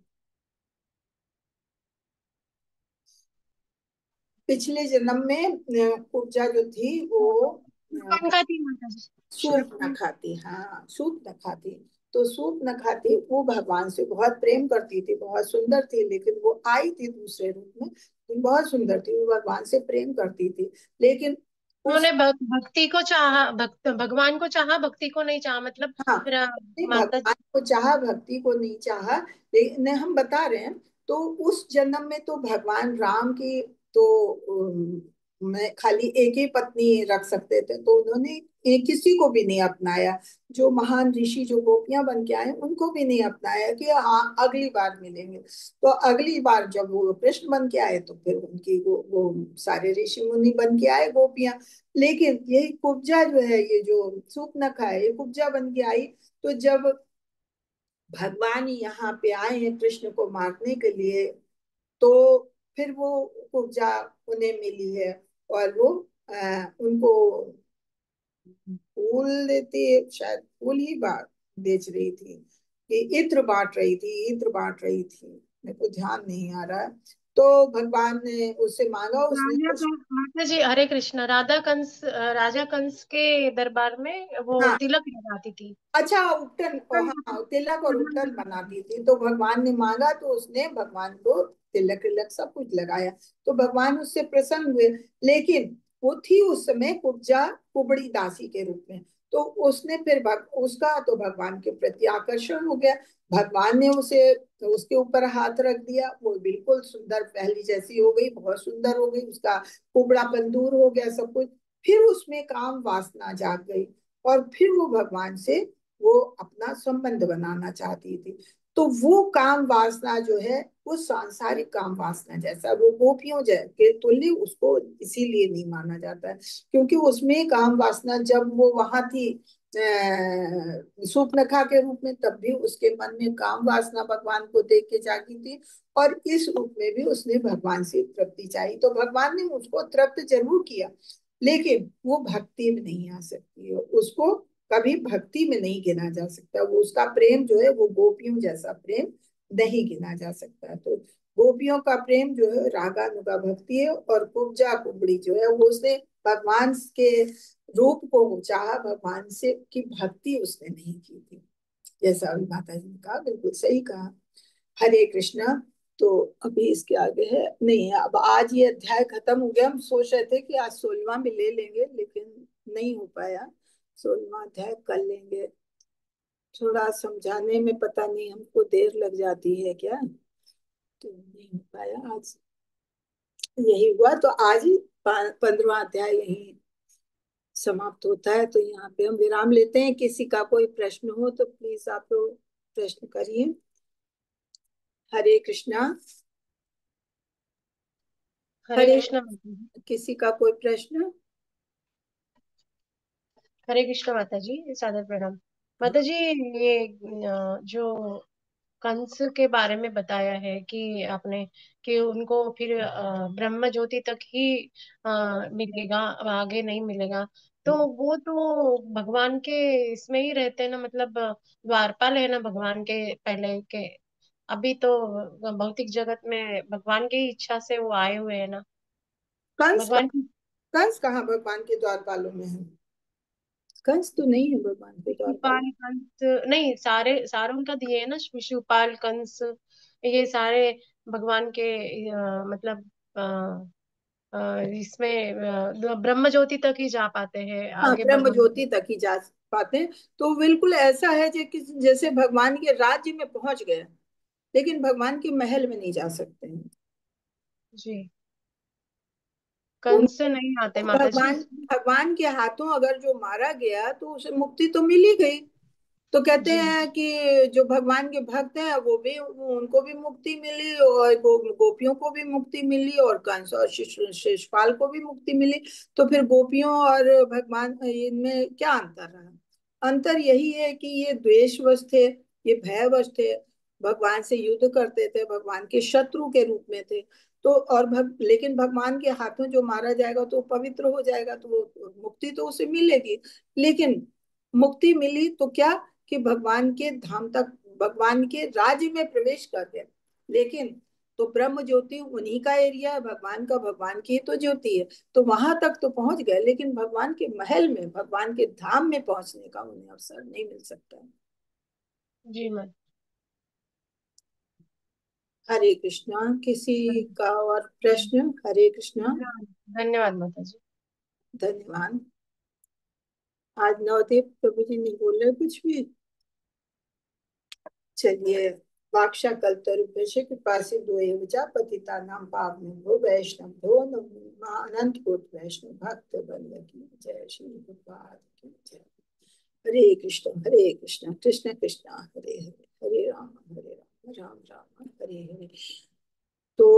पिछले जन्म में कुब्जा जो थी वो पंखा थी माता जी। सूप न खाती। हाँ, सूप न खाती। तो सूप न खाती, वो भगवान से बहुत प्रेम करती थी, बहुत सुंदर थी, लेकिन वो आई थी दूसरे रूप में, बहुत सुंदर थी, वो भगवान से प्रेम करती थी। लेकिन उस, उन्होंने भक्ति को चाहा, भगवान को चाहा, भक्ति को नहीं चाहा, मतलब हाँ, फिर माता भगवान जी। को चाहा, भक्ति को नहीं चाहा। लेकिन हम बता रहे हैं, तो उस जन्म में तो भगवान राम की तो मैं खाली एक ही पत्नी रख सकते थे, तो उन्होंने ये किसी को भी नहीं अपनाया। जो महान ऋषि जो गोपियां बन के आए उनको भी नहीं अपनाया कि हाँ अगली बार मिलेंगे। तो अगली बार जब वो कृष्ण बन के आए तो फिर उनकी वो सारे ऋषि मुनि बन के आए गोपियां। लेकिन ये कुब्जा जो है, ये जो सूर्पनखा है, ये कुब्जा बन के आई। तो जब भगवान यहाँ पे आए हैं कृष्ण को मारने के लिए, तो फिर वो ऊर्जा उन्हें मिली है। और वो उनको फूल देती है, शायद फूल ही बात बेच रही थी कि इत्र बांट रही थी, इत्र बांट रही थी, मेरे को ध्यान नहीं आ रहा है। तो भगवान ने उससे मांगा, उसने कुछ। माता जी हरे कृष्णा, राधा कंस, राजा कंस के दरबार में वो हाँ, तिलक लगाती थी। अच्छा, उपटन, हाँ, तिलक और उपटन बनाती थी। तो भगवान ने मांगा तो उसने भगवान को तिलक तिलक सब कुछ लगाया। तो भगवान उससे प्रसन्न हुए। लेकिन वो थी उस समय कुब्जा कुबड़ी दासी के रूप में। तो उसने फिर उसका तो भगवान के प्रति आकर्षण हो गया। भगवान ने उसे उसके ऊपर हाथ रख दिया, वो बिल्कुल सुंदर पहली जैसी हो गई, बहुत सुंदर हो गई, उसका कुबड़ापन दूर हो गया, सब कुछ। फिर उसमें काम वासना जाग गई, और फिर वो भगवान से वो अपना संबंध बनाना चाहती थी। तो वो काम वासना जो है, वो सांसारिक काम वासना जैसा, वो गोपियों के तुल्य उसको इसीलिए नहीं माना जाता है, क्योंकि उसमें काम वासना जब वो वहां थी सूर्पनखा के रूप में, तब भी उसके मन में काम वासना भगवान को देख के जागी थी। और इस रूप में भी उसने भगवान से तृप्ति चाहिए, तो भगवान ने उसको तृप्त जरूर किया। लेकिन वो भक्ति में नहीं आ सकती है, उसको कभी भक्ति में नहीं गिना जा सकता। वो उसका प्रेम जो है वो गोपियों जैसा प्रेम नहीं गिना जा सकता। तो गोपियों का प्रेम जो है रागानुगा भक्ति है, और कुब्जा कुबड़ी जो है वो उसने भगवान के रूप को चाहा, भगवान से की भक्ति उसने नहीं की थी। जैसा अभी माता जी ने कहा, बिल्कुल सही कहा। हरे कृष्णा। तो अभी इसके आगे है नहीं, अब आज ये अध्याय खत्म हो गया। हम सोच रहे थे कि आज 16वां भी ले लेंगे, लेकिन नहीं हो पाया। 16वां अध्याय कर लेंगे। थोड़ा समझाने में पता नहीं हमको देर लग जाती है क्या, तो नहीं हो पाया आज। यही हुआ, तो आज ही 15वां अध्याय यही समाप्त होता है। तो यहाँ पे हम विराम लेते हैं। किसी का कोई प्रश्न हो तो प्लीज आप लोग प्रश्न करिए। हरे कृष्णा। हरे हरे, कृष्णा माता जी। किसी का कोई प्रश्न? हरे कृष्णा माता जी, सादर प्रणाम। माता जी, ये जो कंस के बारे में बताया है कि आपने, कि उनको फिर ब्रह्म ज्योति तक ही मिलेगा, आगे नहीं मिलेगा। तो वो तो भगवान के इसमें ही रहते हैं ना, मतलब द्वारपाल है ना भगवान के पहले के। अभी तो भौतिक जगत में भगवान की इच्छा से वो आए हुए हैं ना, कंस भगवान की। कंस कहाँ भगवान के द्वारपालों में है? कंस तो नहीं है भगवान के द्वारपाल। शिशुपाल, कंस नहीं, सारे सारों का दिए है ना, शिशुपाल, कंस, ये सारे भगवान के मतलब इसमें ब्रह्म ज्योति तक ही जा पाते हैं, हाँ, आगे ब्रह्म भगवान। ज्योति तक ही जा पाते हैं। तो बिल्कुल ऐसा है जैसे भगवान के राज्य में पहुंच गए, लेकिन भगवान के महल में नहीं जा सकते हैं। जी, कंस उनको नहीं आते माता जी। भगवान भगवान के हाथों अगर जो मारा गया तो उसे मुक्ति तो मिल ही गई। तो कहते जी हैं कि जो भगवान के भक्त हैं वो भी, उनको भी मुक्ति मिली, और गोपियों को भी मुक्ति मिली, और कंस और शिशुपाल को भी मुक्ति मिली। तो फिर गोपियों और भगवान इनमें क्या अंतर रहा? अंतर यही है कि ये द्वेषवश थे, ये भयवश थे, भगवान से युद्ध करते थे, भगवान के शत्रु के रूप में थे। तो और लेकिन भगवान के हाथों जो मारा जाएगा तो पवित्र हो जाएगा, तो वो मुक्ति तो उसे मिलेगी। लेकिन मुक्ति मिली तो क्या, कि भगवान के धाम तक, भगवान के राज्य में प्रवेश कर गए। लेकिन तो ब्रह्म ज्योति उन्हीं का एरिया है, भगवान का, भगवान की तो ज्योति है। तो वहां तक तो पहुंच गए, लेकिन भगवान के महल में, भगवान के धाम में पहुंचने का उन्हें अवसर नहीं मिल सकता। जी माता। हरे कृष्णा। किसी का और प्रश्न? हरे कृष्णा। धन्यवाद, धन्यवाद माता जी। धन्यवाद। आज नवदीप प्रभु जी नहीं बोल रहे कुछ भी। चलिए, वाक्षा कल्पतरुभ्यश्च कृपा सिंधु एव च पतितानां पावनेभ्यो वैष्णवभ्यो नमो अनंत कोटि वैष्णव भक्त वृंद की जय। श्री गुरुपाद की जय। हरे कृष्ण कृष्ण कृष्ण हरे हरे, हरे राम राम राम हरे हरे। तो